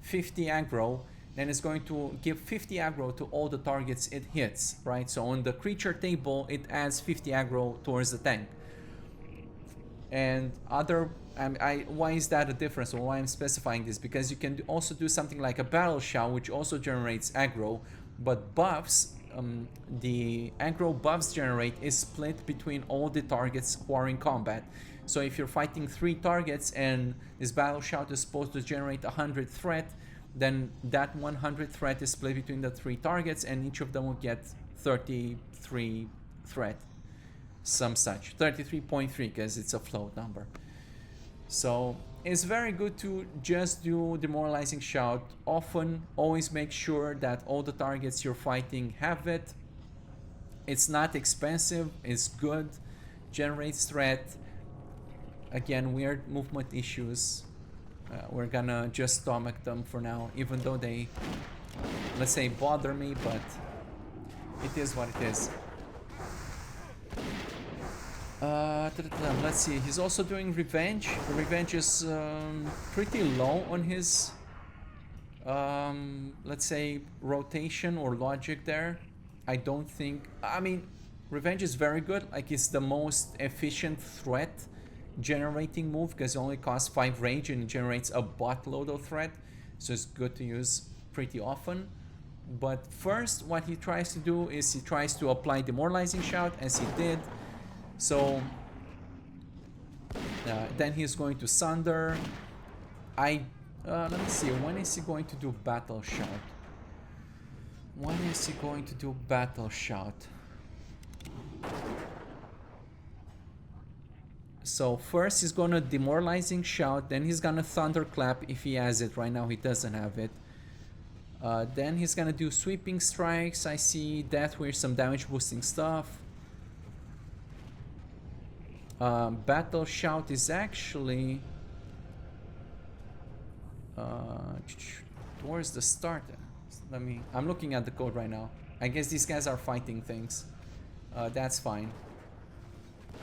50 aggro, then it's going to give 50 aggro to all the targets it hits, right? So on the creature table it adds 50 aggro towards the tank. And other, why is that a difference, or why I'm specifying this? Because you can also do something like a battle shout, which also generates aggro, but buffs, the aggro buffs generate is split between all the targets who are in combat. So if you're fighting 3 targets and this battle shout is supposed to generate 100 threat, then that 100 threat is split between the 3 targets, and each of them will get 33 threat. Some such, 33.3, because it's a float number. So it's very good to just do demoralizing shout often. Always make sure that all the targets you're fighting have it. It's not expensive, it's good, generates threat. Again, weird movement issues, we're gonna just stomach them for now, even though they, let's say, bother me, but it is what it is. Let's see, he's also doing revenge. Revenge is pretty low on his, let's say, rotation or logic there. I don't think, I mean, revenge is very good. Like, it's the most efficient threat generating move, because it only costs 5 range and it generates a buttload of threat. So it's good to use pretty often. But first, what he tries to do is he tries to apply demoralizing shout, as he did. So then he's going to sunder. Let me see, when is he going to do battle shout? When is he going to do battle shout? So first he's gonna demoralizing shout, then he's gonna thunderclap if he has it. Right now he doesn't have it. Then he's gonna do sweeping strikes. I see death wish, some damage boosting stuff. Battle shout is actually where's the start? I'm looking at the code right now. I guess these guys are fighting things. That's fine.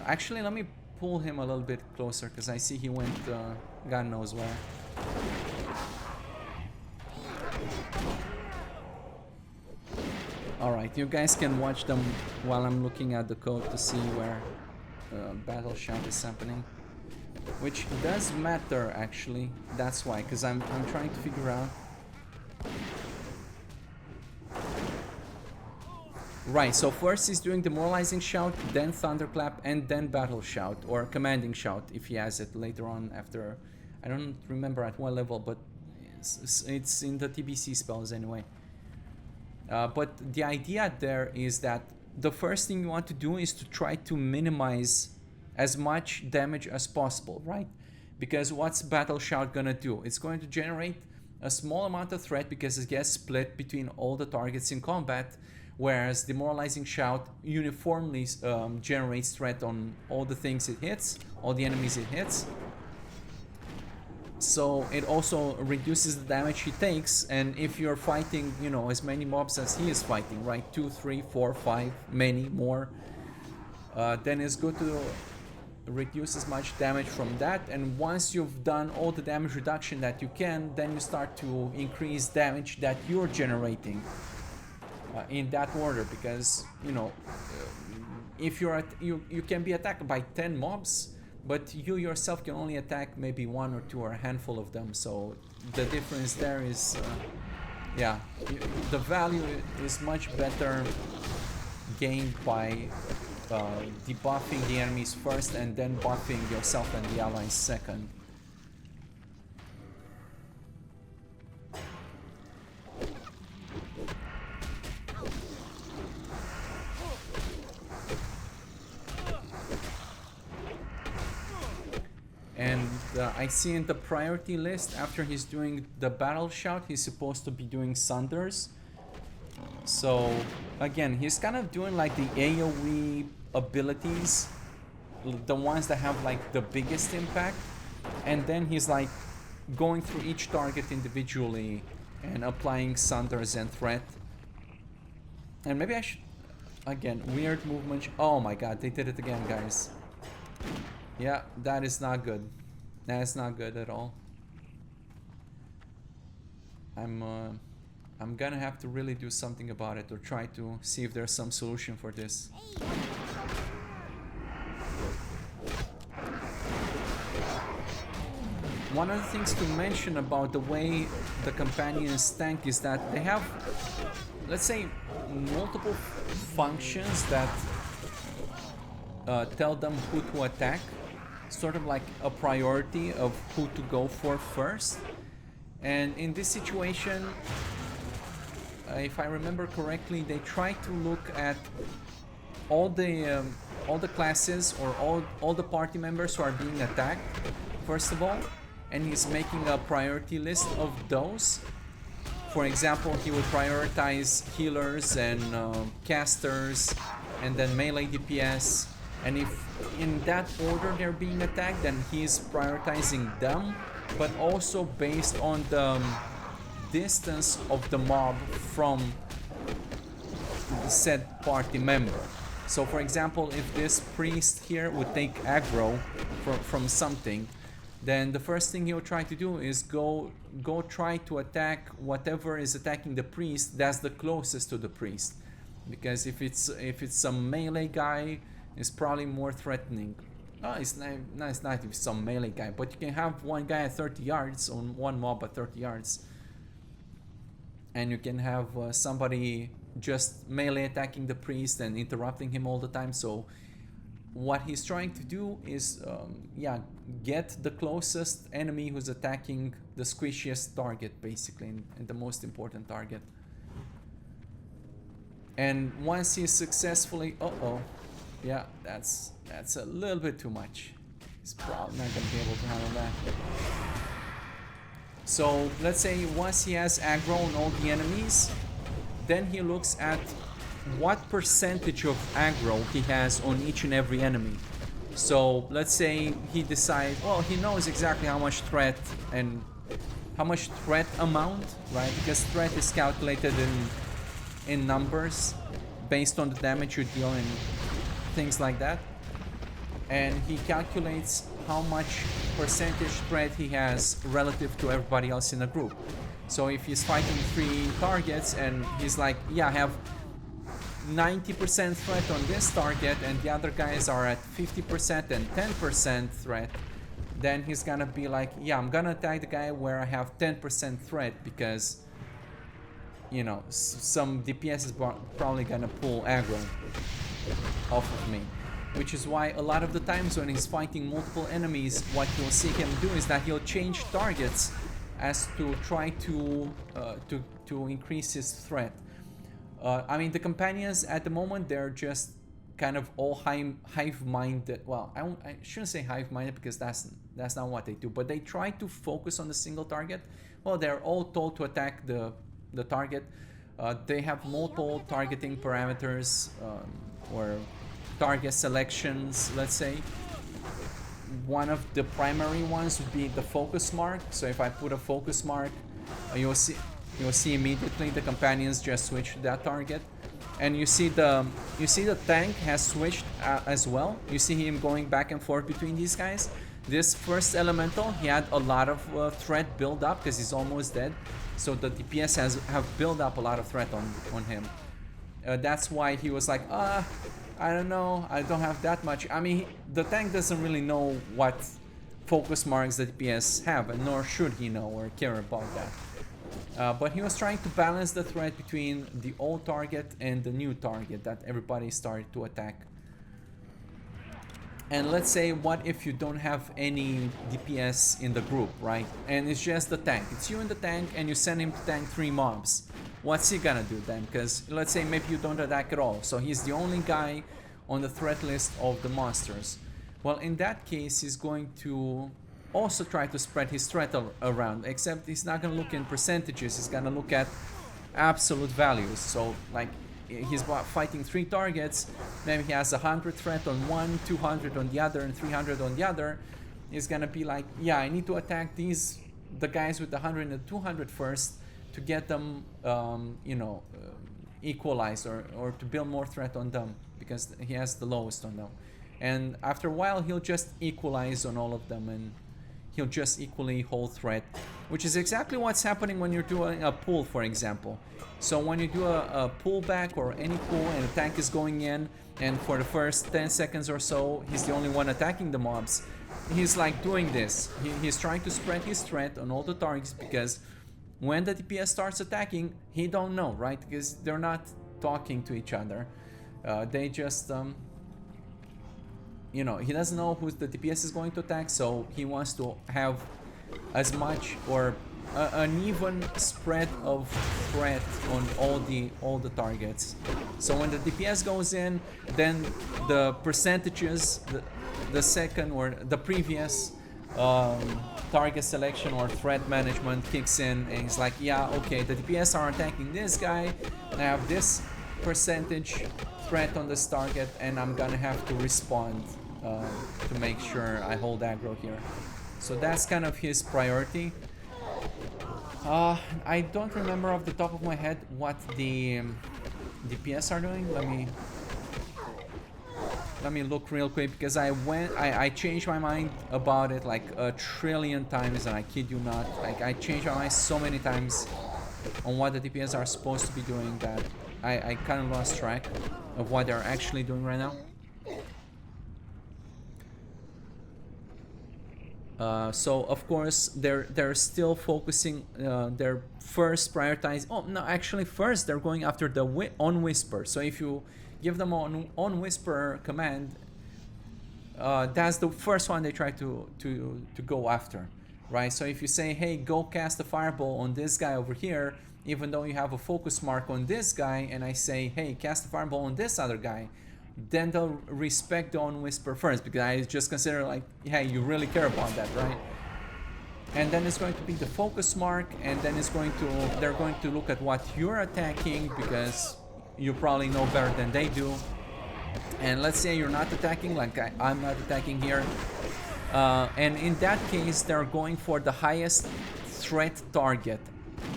Actually, let me pull him a little bit closer, because I see he went God knows where. Alright, you guys can watch them while I'm looking at the code to see where battle shout is happening, which does matter actually. That's why, because I'm trying to figure out. Right, so first he's doing demoralizing shout, then thunderclap, and then battle shout, or commanding shout if he has it later on after. I don't remember at what level, but it's in the TBC spells anyway. But the idea there is that the first thing you want to do is to try to minimize as much damage as possible, right? Because what's battle shout gonna do? It's going to generate a small amount of threat because it gets split between all the targets in combat, whereas demoralizing shout uniformly generates threat on all the things it hits, all the enemies it hits. So it also reduces the damage he takes, and if you're fighting, you know, as many mobs as he is fighting, right, 2, 3, 4, 5, many more, then it's good to reduce as much damage from that. And once you've done all the damage reduction that you can, then you start to increase damage that you're generating in that order, because, you know, if you're at, you can be attacked by 10 mobs, but you yourself can only attack maybe 1 or 2 or a handful of them. So the difference there is, yeah, the value is much better gained by debuffing the enemies first and then buffing yourself and the allies second. And I see in the priority list, after he's doing the battle shout, he's supposed to be doing sunders. So again, he's kind of doing like the AoE abilities, the ones that have like the biggest impact, and then he's like going through each target individually and applying sunders and threat. And maybe I should, again, weird movement. Oh my god, they did it again, guys. Yeah, that is not good. That is not good at all. I'm gonna have to really do something about it, or try to see if there's some solution for this. one of the things to mention about the way the companions tank is that they have, let's say, multiple functions that tell them who to attack, sort of like a priority of who to go for first. And in this situation, if I remember correctly, they try to look at all the classes or all the party members who are being attacked first of all, and he's making a priority list of those. For example, he would prioritize healers and casters, and then melee DPS. And if in that order they're being attacked, then he's prioritizing them, but also based on the distance of the mob from the said party member. So for example, if this priest here would take aggro from something, then the first thing he'll try to do is go try to attack whatever is attacking the priest that's the closest to the priest. Because if it's some melee guy, it's probably more threatening. Oh, it's not if it's some melee guy, but you can have one guy at 30 yards on one mob at 30 yards. And you can have somebody just melee attacking the priest and interrupting him all the time. So what he's trying to do is get the closest enemy who's attacking the squishiest target, basically, and the most important target. And once he's successfully yeah, that's a little bit too much. He's probably not gonna be able to handle that. So let's say once he has aggro on all the enemies, then he looks at what percentage of aggro he has on each and every enemy. So let's say he decides, well, he knows exactly how much threat and how much threat amount, right? Because threat is calculated in numbers based on the damage you deal and things like that. And he calculates how much percentage threat he has relative to everybody else in the group. So if he's fighting 3 targets and he's like, yeah, I have 90% threat on this target and the other guys are at 50% and 10% threat, then he's gonna be like, yeah, I'm gonna attack the guy where I have 10% threat because, you know, some DPS is probably gonna pull aggro off of me. Which is why a lot of the times when he's fighting multiple enemies, what you'll see him do is that he'll change targets as to try to increase his threat. I mean, the companions at the moment, they're just kind of all hive-minded. Well, I shouldn't say hive-minded because that's not what they do, but they try to focus on the single target. Well, they're all told to attack the target. They have multiple targeting parameters or target selections, let's say. One of the primary ones would be the focus mark. So if I put a focus mark, you'll see immediately the companions just switch to that target. And you see the tank has switched as well. You see him going back and forth between these guys. This first elemental, he had a lot of threat build up because he's almost dead. So the DPS have built up a lot of threat on him. That's why he was like, I don't know, I don't have that much. I mean, the tank doesn't really know what focus marks the DPS have, and nor should he know or care about that. But he was trying to balance the threat between the old target and the new target that everybody started to attack. And let's say, what if you don't have any DPS in the group, right? And it's just the tank. It's you and the tank, and you send him to tank 3 mobs. What's he gonna do then? Because let's say maybe you don't attack at all, so he's the only guy on the threat list of the monsters. Well, in that case, he's going to also try to spread his threat around, except he's not gonna look in percentages, he's gonna look at absolute values. So like, he's fighting 3 targets, maybe he has 100 threat on one, 200 on the other, and 300 on the other. He's gonna be like, yeah, I need to attack the guys with the 100 and the 200 first, to get them, equalized or to build more threat on them because he has the lowest on them. And after a while, he'll just equalize on all of them and he'll just equally hold threat, which is exactly what's happening when you're doing a pull, for example. So when you do a pullback or any pull and the tank is going in, and for the first 10 seconds or so, he's the only one attacking the mobs, he's like doing this. He's trying to spread his threat on all the targets, because when the DPS starts attacking, he don't know, right? Because they're not talking to each other. They just, you know, he doesn't know who the DPS is going to attack, so he wants to have as much or an even spread of threat on all the targets. So when the DPS goes in, then the percentages, the second or the previous target selection or threat management kicks in, and it's like, yeah, okay, the DPS are attacking this guy, I have this percentage threat on this target, and I'm gonna have to respond to make sure I hold aggro here. So that's kind of his priority. I don't remember off the top of my head what the DPS are doing. Let me look real quick, because I changed my mind about it like a trillion times, and I kid you not. Like, I changed my mind so many times on what the DPS are supposed to be doing that I kind of lost track of what they're actually doing right now. So of course they're still focusing their first prioritize. Oh no, actually first they're going after the on whisper. So if you give them on whisper command, that's the first one they try to go after, right? So if you say, hey, go cast a fireball on this guy over here, even though you have a focus mark on this guy, and I say, hey, cast a fireball on this other guy, then they'll respect the on whisper first, because I just consider like, hey, you really care about that, right? And then it's going to be the focus mark, and then they're going to look at what you're attacking, because you probably know better than they do. And let's say you're not attacking, like I'm not attacking here, and in that case they're going for the highest threat target,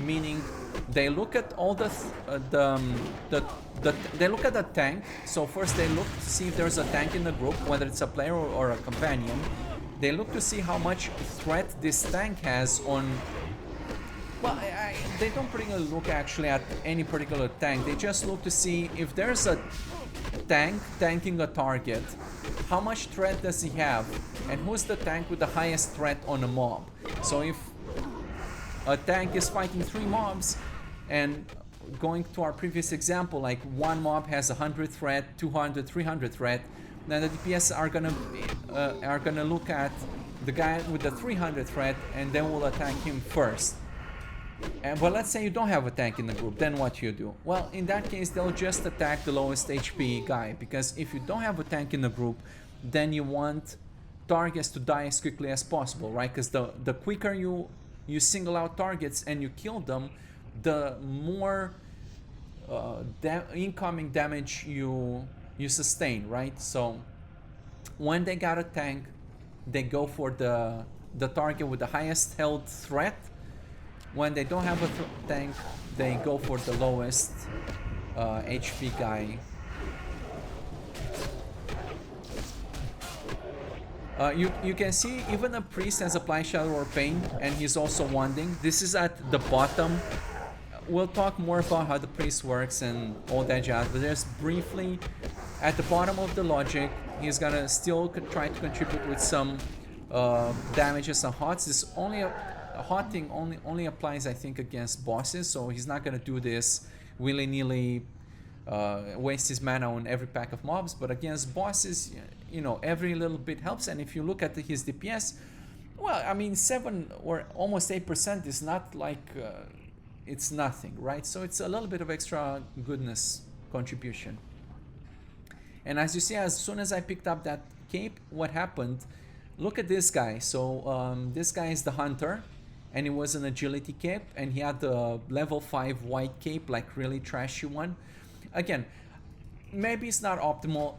meaning they look at all they look at the tank. So first they look to see if there's a tank in the group, whether it's a player or a companion. They look to see how much threat this tank has on. Well, they don't particularly look actually at any particular tank. They just look to see if there's a tank tanking a target, how much threat does he have, and who's the tank with the highest threat on a mob. So if a tank is fighting 3 mobs, and going to our previous example, like one mob has 100 threat, 200, 300 threat, then the DPS are gonna look at the guy with the 300 threat, and then will attack him first. But let's say you don't have a tank in the group, then what you do? Well, in that case, they'll just attack the lowest HP guy, because if you don't have a tank in the group, then you want targets to die as quickly as possible, right? Because the quicker you single out targets and you kill them, the more incoming damage you sustain, right? So when they got a tank, they go for the target with the highest held threat. When they don't have a tank, they go for the lowest HP guy. You can see even a priest has Apply Shadow or Pain, and he's also wanding. This is at the bottom. We'll talk more about how the priest works and all that jazz, but just briefly, at the bottom of the logic, he's gonna still try to contribute with some damages and hots. This hotting only applies, I think, against bosses, so he's not gonna do this willy-nilly, waste his mana on every pack of mobs. But against bosses, you know, every little bit helps. And if you look at his DPS, well, I mean, 7 or almost 8% is not like it's nothing, right? So it's a little bit of extra goodness contribution. And as you see, as soon as I picked up that cape, what happened? Look at this guy. So this guy is the hunter, and it was an agility cape, and he had the level 5 white cape, like really trashy one. Again, maybe it's not optimal.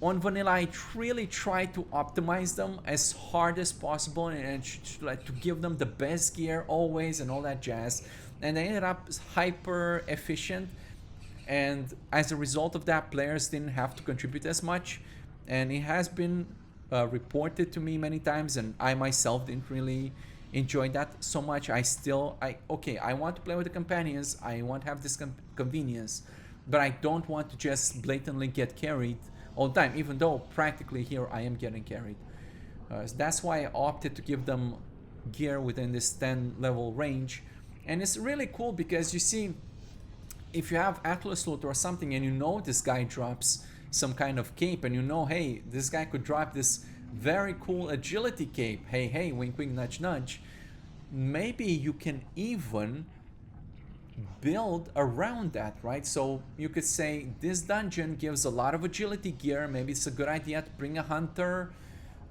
On vanilla, I really try to optimize them as hard as possible, and like to give them the best gear always and all that jazz. And they ended up hyper efficient, and as a result of that, players didn't have to contribute as much. And it has been reported to me many times, and I myself didn't really enjoy that so much. Okay, I want to play with the companions, I want to have this convenience, but I don't want to just blatantly get carried all the time, even though practically here I am getting carried. That's why I opted to give them gear within this 10 level range. And it's really cool because you see, if you have Atlas loot or something and you know this guy drops some kind of cape and you know, hey, this guy could drop this very cool agility cape, hey, wink wink nudge nudge, maybe you can even build around that, right? So you could say this dungeon gives a lot of agility gear, maybe it's a good idea to bring a hunter,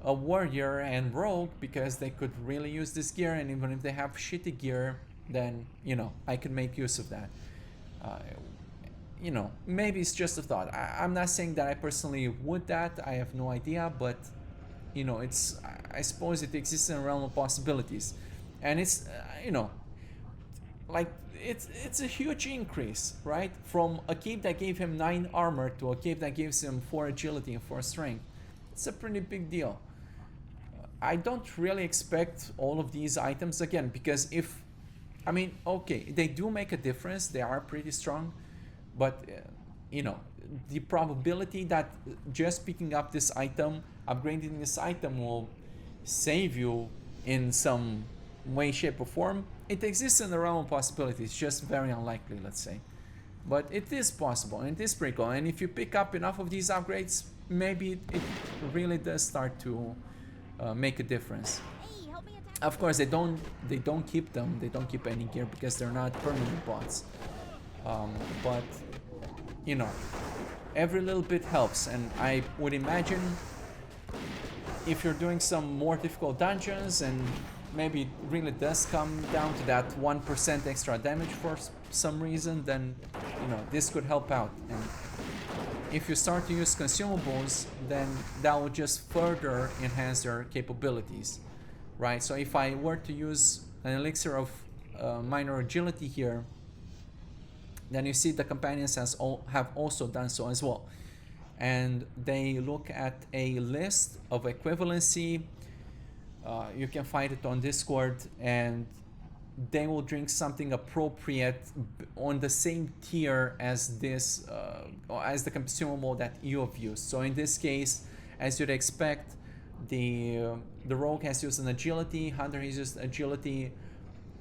a warrior, and rogue because they could really use this gear, and even if they have shitty gear, then, you know, I can make use of that. You know, maybe it's just a thought. I'm not saying that I personally would that, I have no idea, but you know, it's, I suppose it exists in a realm of possibilities. And it's, you know, like, it's a huge increase, right? From a cape that gave him 9 armor to a cape that gives him 4 agility and 4 strength. It's a pretty big deal. I don't really expect all of these items again, because if, I mean, okay, they do make a difference, they are pretty strong, but you know, the probability that just picking up this item, upgrading this item will save you in some way, shape or form, it exists in the realm of possibilities. It's just very unlikely, let's say, but it is possible and it is pretty cool. And if you pick up enough of these upgrades, maybe it really does start to make a difference. Of course, they don't keep them, they don't keep any gear because they're not permanent bots, but you know, every little bit helps. And I would imagine if you're doing some more difficult dungeons and maybe it really does come down to that 1% extra damage for some reason, then, you know, this could help out. And if you start to use consumables, then that will just further enhance their capabilities, right? So if I were to use an elixir of minor agility here, then you see the companions have also done so as well. And they look at a list of equivalency. You can find it on Discord, and they will drink something appropriate on the same tier as this, as the consumable that you have used. So in this case, as you'd expect, the rogue has used an agility, hunter has used agility,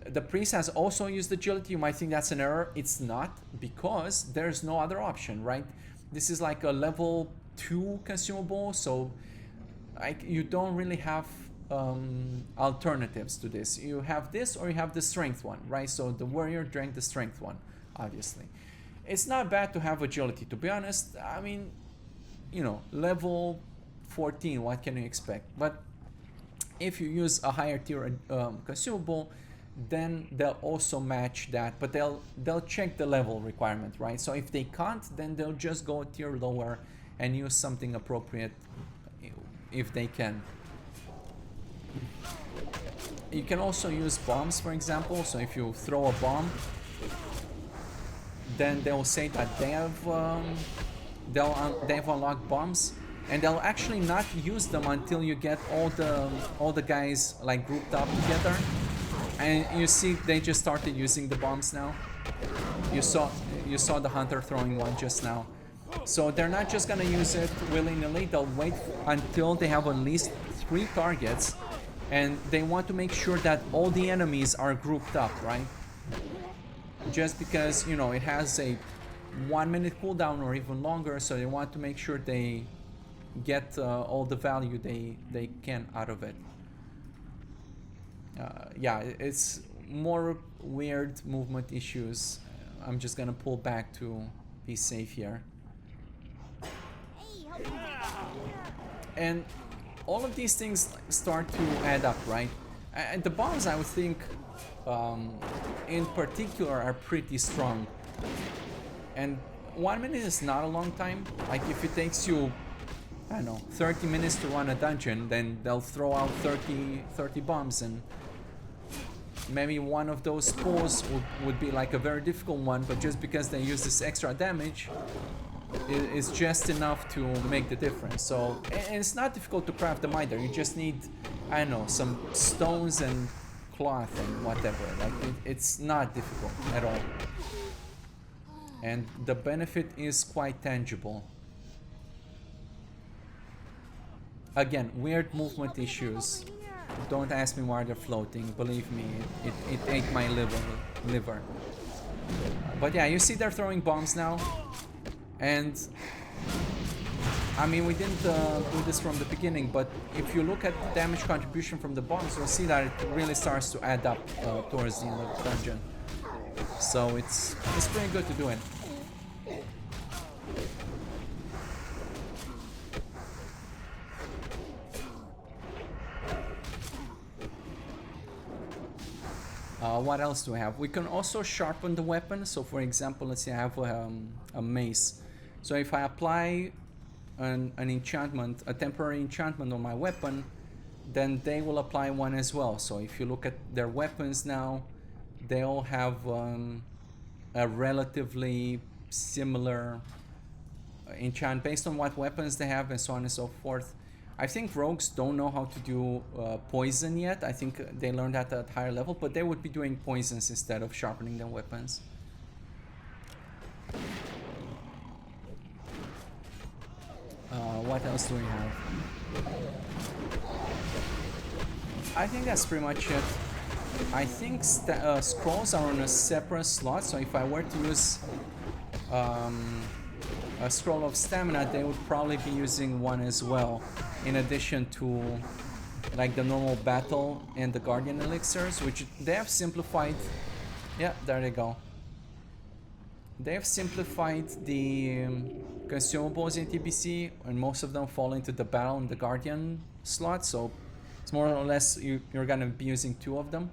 the priest has also used agility. You might think that's an error. It's not, because there's no other option, right? This is like a level 2 consumable, so like you don't really have alternatives to this. You have this or you have the strength one, right? So the warrior drank the strength one, obviously. It's not bad to have agility, to be honest. I mean, you know, level 14, what can you expect? But if you use a higher tier consumable, then they'll also match that, but they'll check the level requirement, right? So if they can't, then they'll just go a tier lower and use something appropriate if they can. You can also use bombs, for example. So if you throw a bomb, then they will say that they have they've unlocked bombs, and they'll actually not use them until you get all the guys like grouped up together. And you see, they just started using the bombs now. You saw the hunter throwing one just now. So they're not just gonna use it willy-nilly. They'll wait until they have at least 3 targets, and they want to make sure that all the enemies are grouped up, right? Just because, you know, it has a 1-minute cooldown or even longer, so they want to make sure they get all the value they can out of it. Yeah, it's more weird movement issues. I'm just gonna pull back to be safe here. And all of these things start to add up, right? And the bombs, I would think, in particular, are pretty strong. And 1 minute is not a long time. Like, if it takes you, I don't know, 30 minutes to run a dungeon, then they'll throw out 30 bombs, and maybe one of those spores would be like a very difficult one, but just because they use this extra damage, it's just enough to make the difference. So, and it's not difficult to craft them either. You just need, I don't know, some stones and cloth and whatever. Like, it's not difficult at all. And the benefit is quite tangible. Again, weird movement issues. Don't ask me why they're floating. Believe me, it ate my liver. But yeah, you see they're throwing bombs now. And I mean, we didn't do this from the beginning, but if you look at the damage contribution from the bombs, you'll see that it really starts to add up towards the end of the dungeon. So it's pretty good to do it. What else do we have? We can also sharpen the weapon. So for example, let's say I have a mace. So if I apply an enchantment, a temporary enchantment on my weapon, then they will apply one as well. So if you look at their weapons now, they all have a relatively similar enchant based on what weapons they have and so on and so forth. I think rogues don't know how to do poison yet. I think they learned that at higher level, but they would be doing poisons instead of sharpening their weapons. What else do we have? I think that's pretty much it. I think scrolls are on a separate slot, so if I were to use a scroll of stamina, they would probably be using one as well, in addition to like the normal battle and the guardian elixirs, which they have simplified. Yeah, there they go. They have simplified the consumables in TBC, and most of them fall into the battle and the guardian slot, so it's more or less you're gonna be using two of them.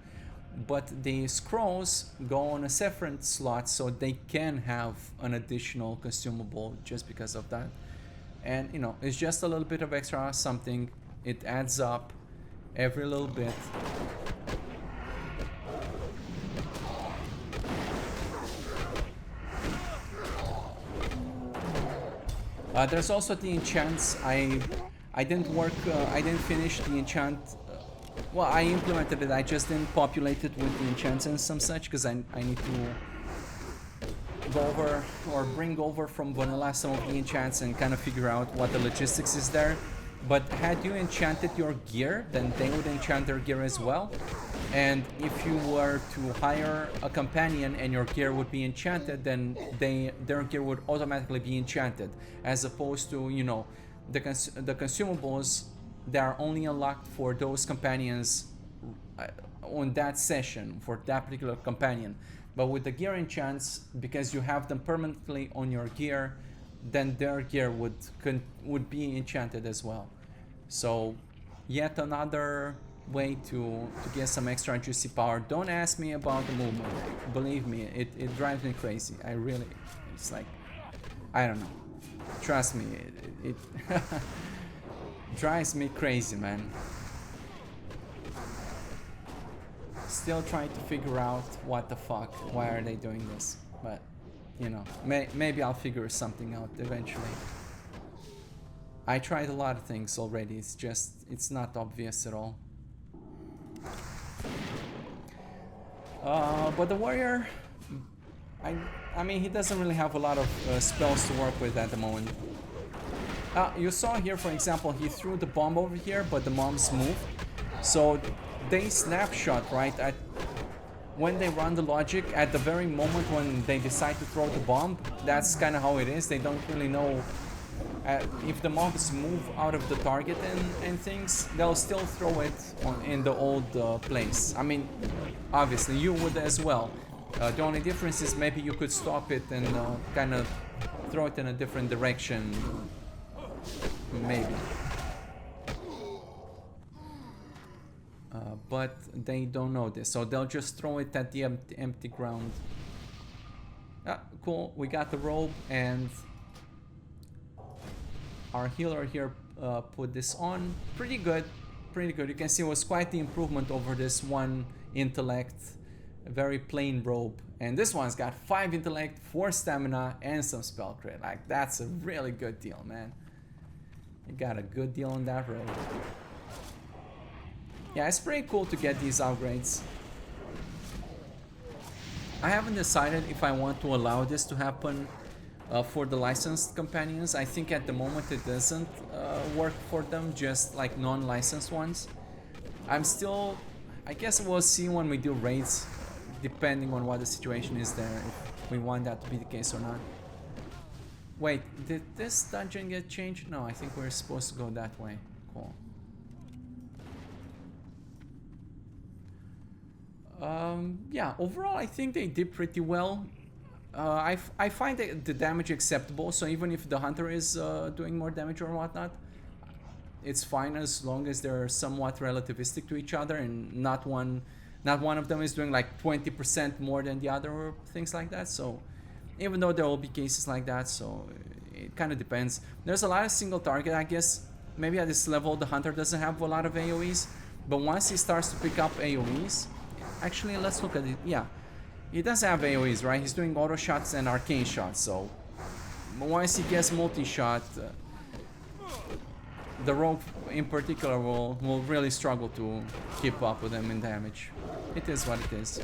But the scrolls go on a separate slot, so they can have an additional consumable just because of that. And you know, it's just a little bit of extra something. It adds up every little bit. There's also the enchants. I didn't finish the enchant. Well, I implemented it, I just didn't populate it with the enchants and some such, because I need to go over or bring over from vanilla some of the enchants and kind of figure out what the logistics is there. But had you enchanted your gear, then they would enchant their gear as well. And if you were to hire a companion and your gear would be enchanted, then their gear would automatically be enchanted, as opposed to, you know, the consumables, they are only unlocked for those companions on that session, for that particular companion. But with the gear enchants, because you have them permanently on your gear, then their gear would be enchanted as well. So yet another way to get some extra juicy power. Don't ask me about the movement. Believe me, it drives me crazy. It's like, I don't know. Trust me, it drives me crazy, man. Still trying to figure out what the fuck, why are they doing this? But you know, maybe I'll figure something out eventually. I tried a lot of things already, it's not obvious at all. But the warrior, I mean, he doesn't really have a lot of spells to work with at the moment. You saw here, for example, he threw the bomb over here, but the mobs moved. So they snapshot, right? When they run the logic, at the very moment when they decide to throw the bomb, that's kind of how it is. They don't really know if the mobs move out of the target and things, they'll still throw it in the old place. I mean, obviously you would as well. The only difference is maybe you could stop it and kind of throw it in a different direction. Maybe. But they don't know this, so they'll just throw it at the empty ground. Ah, cool, we got the robe, and our healer here put this on. Pretty good, pretty good. You can see it was quite the improvement over this one intellect, a very plain robe. And this one's got 5 intellect, 4 stamina, and some spell crit. Like, that's a really good deal, man. You got a good deal on that robe. Yeah, it's pretty cool to get these upgrades. I haven't decided if I want to allow this to happen for the licensed companions. I think at the moment it doesn't work for them, just like non-licensed ones. I'm still, I guess we'll see when we do raids, depending on what the situation is there, if we want that to be the case or not. Wait, did this dungeon get changed? No, I think we're supposed to go that way. Cool. Yeah, overall I think they did pretty well. I find the damage acceptable, so even if the hunter is doing more damage or whatnot, it's fine as long as they're somewhat relativistic to each other and not one of them is doing like 20% more than the other or things like that. So even though there will be cases like that, so it kind of depends. There's a lot of single target, I guess. Maybe at this level the hunter doesn't have a lot of AoEs, but once he starts to pick up AoEs, actually let's look at it. Yeah, he does have AoEs, right? He's doing auto shots and arcane shots, so once he gets multi-shot, the rogue in particular will really struggle to keep up with him in damage. It is what it is.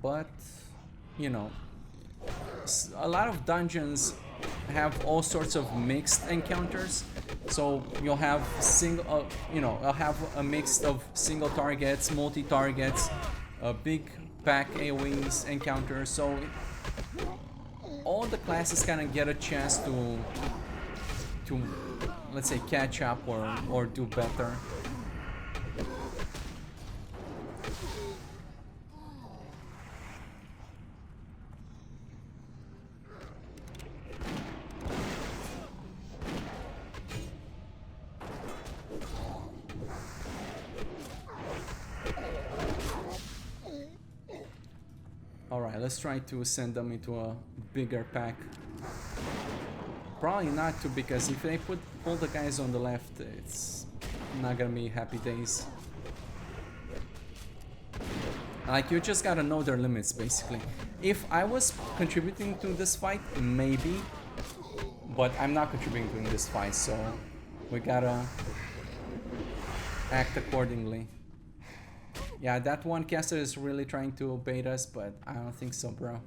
But, you know, a lot of dungeons have all sorts of mixed encounters. So you'll have I'll have a mix of single targets, multi-targets, big pack AoEs encounters. So all the classes kind of get a chance to let's say catch up or do better. Alright, let's try to send them into a bigger pack. Probably not to, because if they put all the guys on the left, it's not gonna be happy days. Like, you just gotta know their limits, basically. If I was contributing to this fight, maybe. But I'm not contributing to this fight, so we gotta act accordingly. Yeah, that one caster is really trying to bait us, but I don't think so, bro.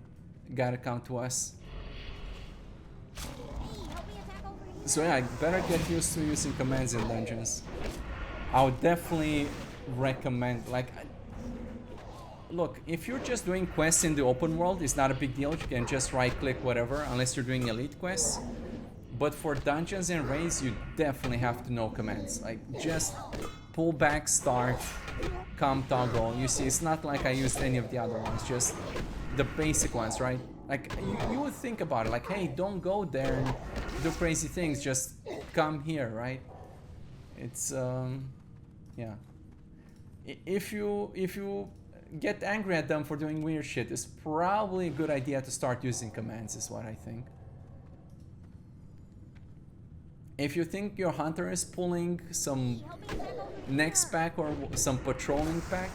Gotta come to us. So yeah, I better get used to using commands in dungeons. I would definitely recommend, like, look, if you're just doing quests in the open world, it's not a big deal. You can just right-click whatever, unless you're doing elite quests. But for dungeons and raids, you definitely have to know commands. Like, just pull back, start, come, toggle. You see, it's not like I used any of the other ones, just the basic ones, right? Like, you would think about it, like, hey, don't go there and do crazy things, just come here, right? It's, yeah. If you get angry at them for doing weird shit, it's probably a good idea to start using commands, is what I think. If you think your hunter is pulling some next pack or some patrolling pack,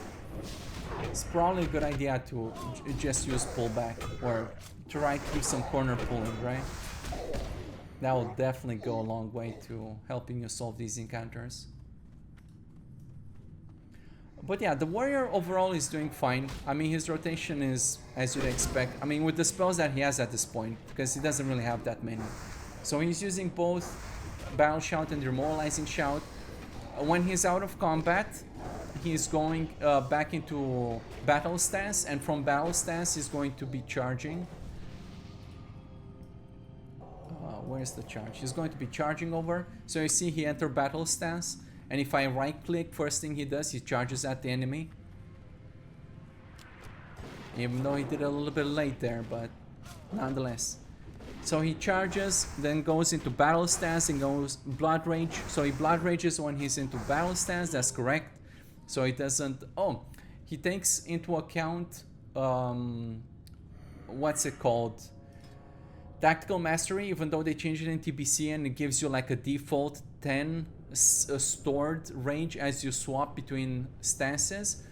it's probably a good idea to just use pullback or try to do some corner pulling, right? That will definitely go a long way to helping you solve these encounters. But yeah, the warrior overall is doing fine. I mean, his rotation is as you'd expect. I mean, with the spells that he has at this point, because he doesn't really have that many. So he's using both Battle Shout and Demoralizing Shout. When he's out of combat, he's going back into Battle Stance, and from Battle Stance he's going to be charging. Where's the charge? He's going to be charging over. So you see he entered Battle Stance, and if I right click, first thing he does, he charges at the enemy. Even though he did it a little bit late there, but nonetheless. So he charges, then goes into Battle Stance and goes Blood Rage. So he Blood Rages when he's into Battle Stance, that's correct. So he doesn't... Oh, he takes into account... what's it called? Tactical Mastery, even though they changed it in TBC and it gives you like a default 10 stored range as you swap between stances.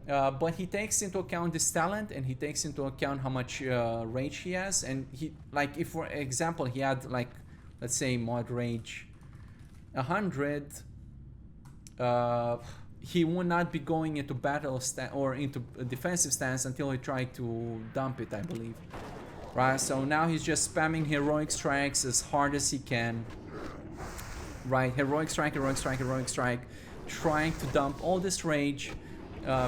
But he takes into account this talent, and he takes into account how much rage he has. And he, like, if for example he had, like, let's say mod rage 100, he would not be going into battle or into a defensive stance until he tried to dump it, I believe. Right, so now he's just spamming heroic strikes as hard as he can. Right, heroic strike, heroic strike, heroic strike, trying to dump all this rage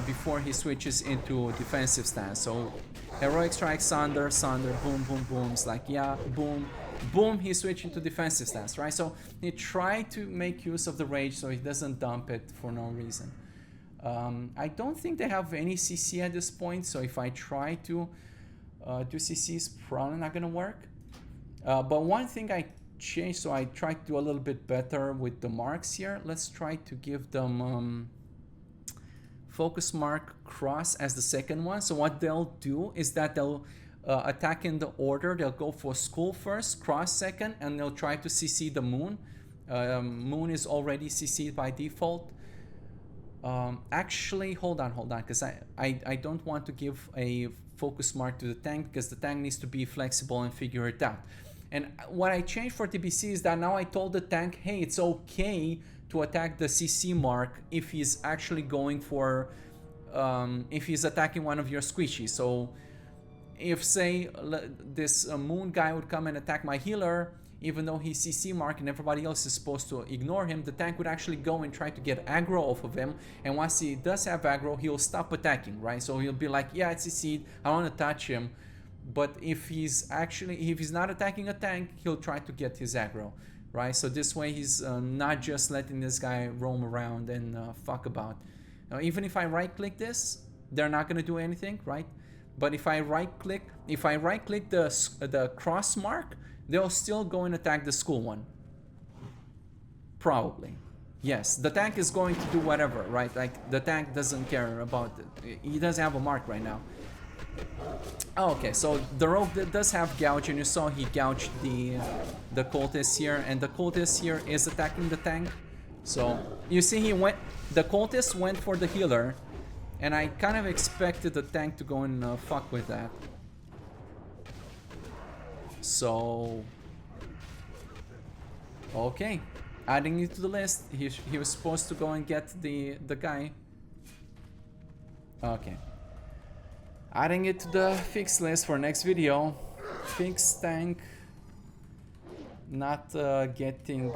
before he switches into defensive stance. So heroic strike, Sunder, Sunder, boom, boom, boom. It's like, yeah, boom, boom, he switched into defensive stance, right? So he tried to make use of the rage so he doesn't dump it for no reason. I don't think they have any CC at this point, so if I try to do CC, it's probably not gonna work. But one thing I changed, so I tried to do a little bit better with the marks here. Let's try to give them focus mark cross as the second one. So what they'll do is that they'll attack in the order. They'll go for school first, cross second, and they'll try to CC the moon. Moon is already CC'd by default. Actually, hold on, because I don't want to give a focus mark to the tank, because the tank needs to be flexible and figure it out. And what I changed for TBC is that now I told the tank, hey, it's okay to attack the CC mark if he's actually going for, if he's attacking one of your squishies. So if, say, this moon guy would come and attack my healer, even though he's CC mark and everybody else is supposed to ignore him, the tank would actually go and try to get aggro off of him. And once he does have aggro, he'll stop attacking, right? So he'll be like, yeah, it's CC'd, I want to touch him. But if he's not attacking a tank, he'll try to get his aggro, right? So this way he's not just letting this guy roam around and fuck about. Now, even if I right click this, they're not gonna do anything, right? But if I right click the cross mark, they'll still go and attack the school one. Probably. Yes, the tank is going to do whatever, right? Like, the tank doesn't care about it. He doesn't have a mark right now. Oh, okay, so the rogue does have gouge, and you saw he gouged the cultist here, and the cultist here is attacking the tank. So you see the cultist went for the healer, and I kind of expected the tank to go and fuck with that. So okay, adding it to the list. He was supposed to go and get the guy. Okay. Adding it to the fix list for next video. Fix tank not getting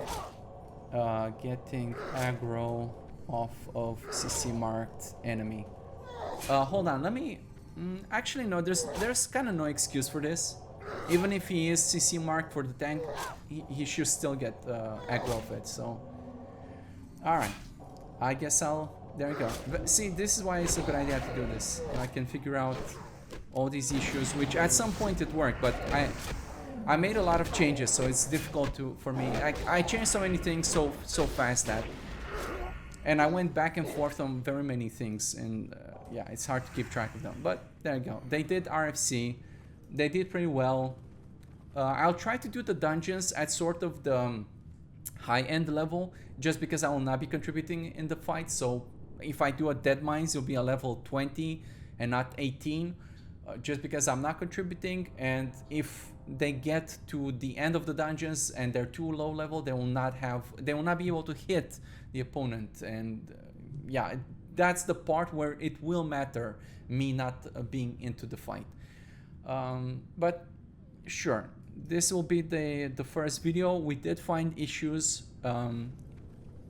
aggro off of CC marked enemy. Hold on, let me actually no, there's kind of no excuse for this. Even if he is CC marked for the tank, he should still get aggro of it. So alright, I guess there you go. But see, this is why it's a good idea to do this. I can figure out all these issues, which at some point it worked, but I made a lot of changes, so it's difficult for me. I changed so many things so fast that, and I went back and forth on very many things, and yeah, it's hard to keep track of them. But there you go. They did RFC. They did pretty well. I'll try to do the dungeons at sort of the high-end level, just because I will not be contributing in the fight. So if I do a Dead Mines, it'll be a level 20 and not 18, just because I'm not contributing. And if they get to the end of the dungeons and they're too low level, they will not be able to hit the opponent. And yeah, that's the part where it will matter, me not being into the fight. But sure, this will be the first video. We did find issues.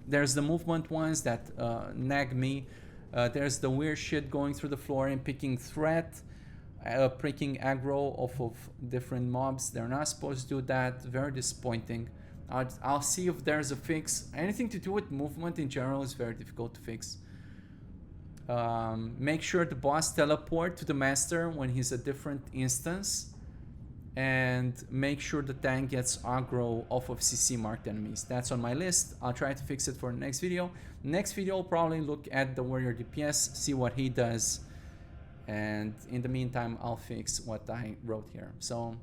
There's the movement ones that nag me. There's the weird shit going through the floor and picking threat, picking aggro off of different mobs. They're not supposed to do that. Very disappointing. I'll see if there's a fix. Anything to do with movement in general is very difficult to fix. Make sure the boss teleport to the master when he's a different instance. And make sure the tank gets aggro off of CC marked enemies. That's on my list. I'll try to fix it for the next video. Next video, I'll probably look at the warrior DPS, see what he does, and in the meantime, I'll fix what I wrote here. So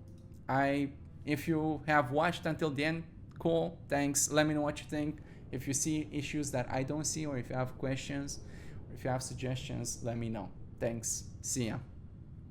if you have watched until the end, cool, thanks. Let me know what you think. If you see issues that I don't see, or if you have questions, or if you have suggestions, let me know. Thanks. See ya.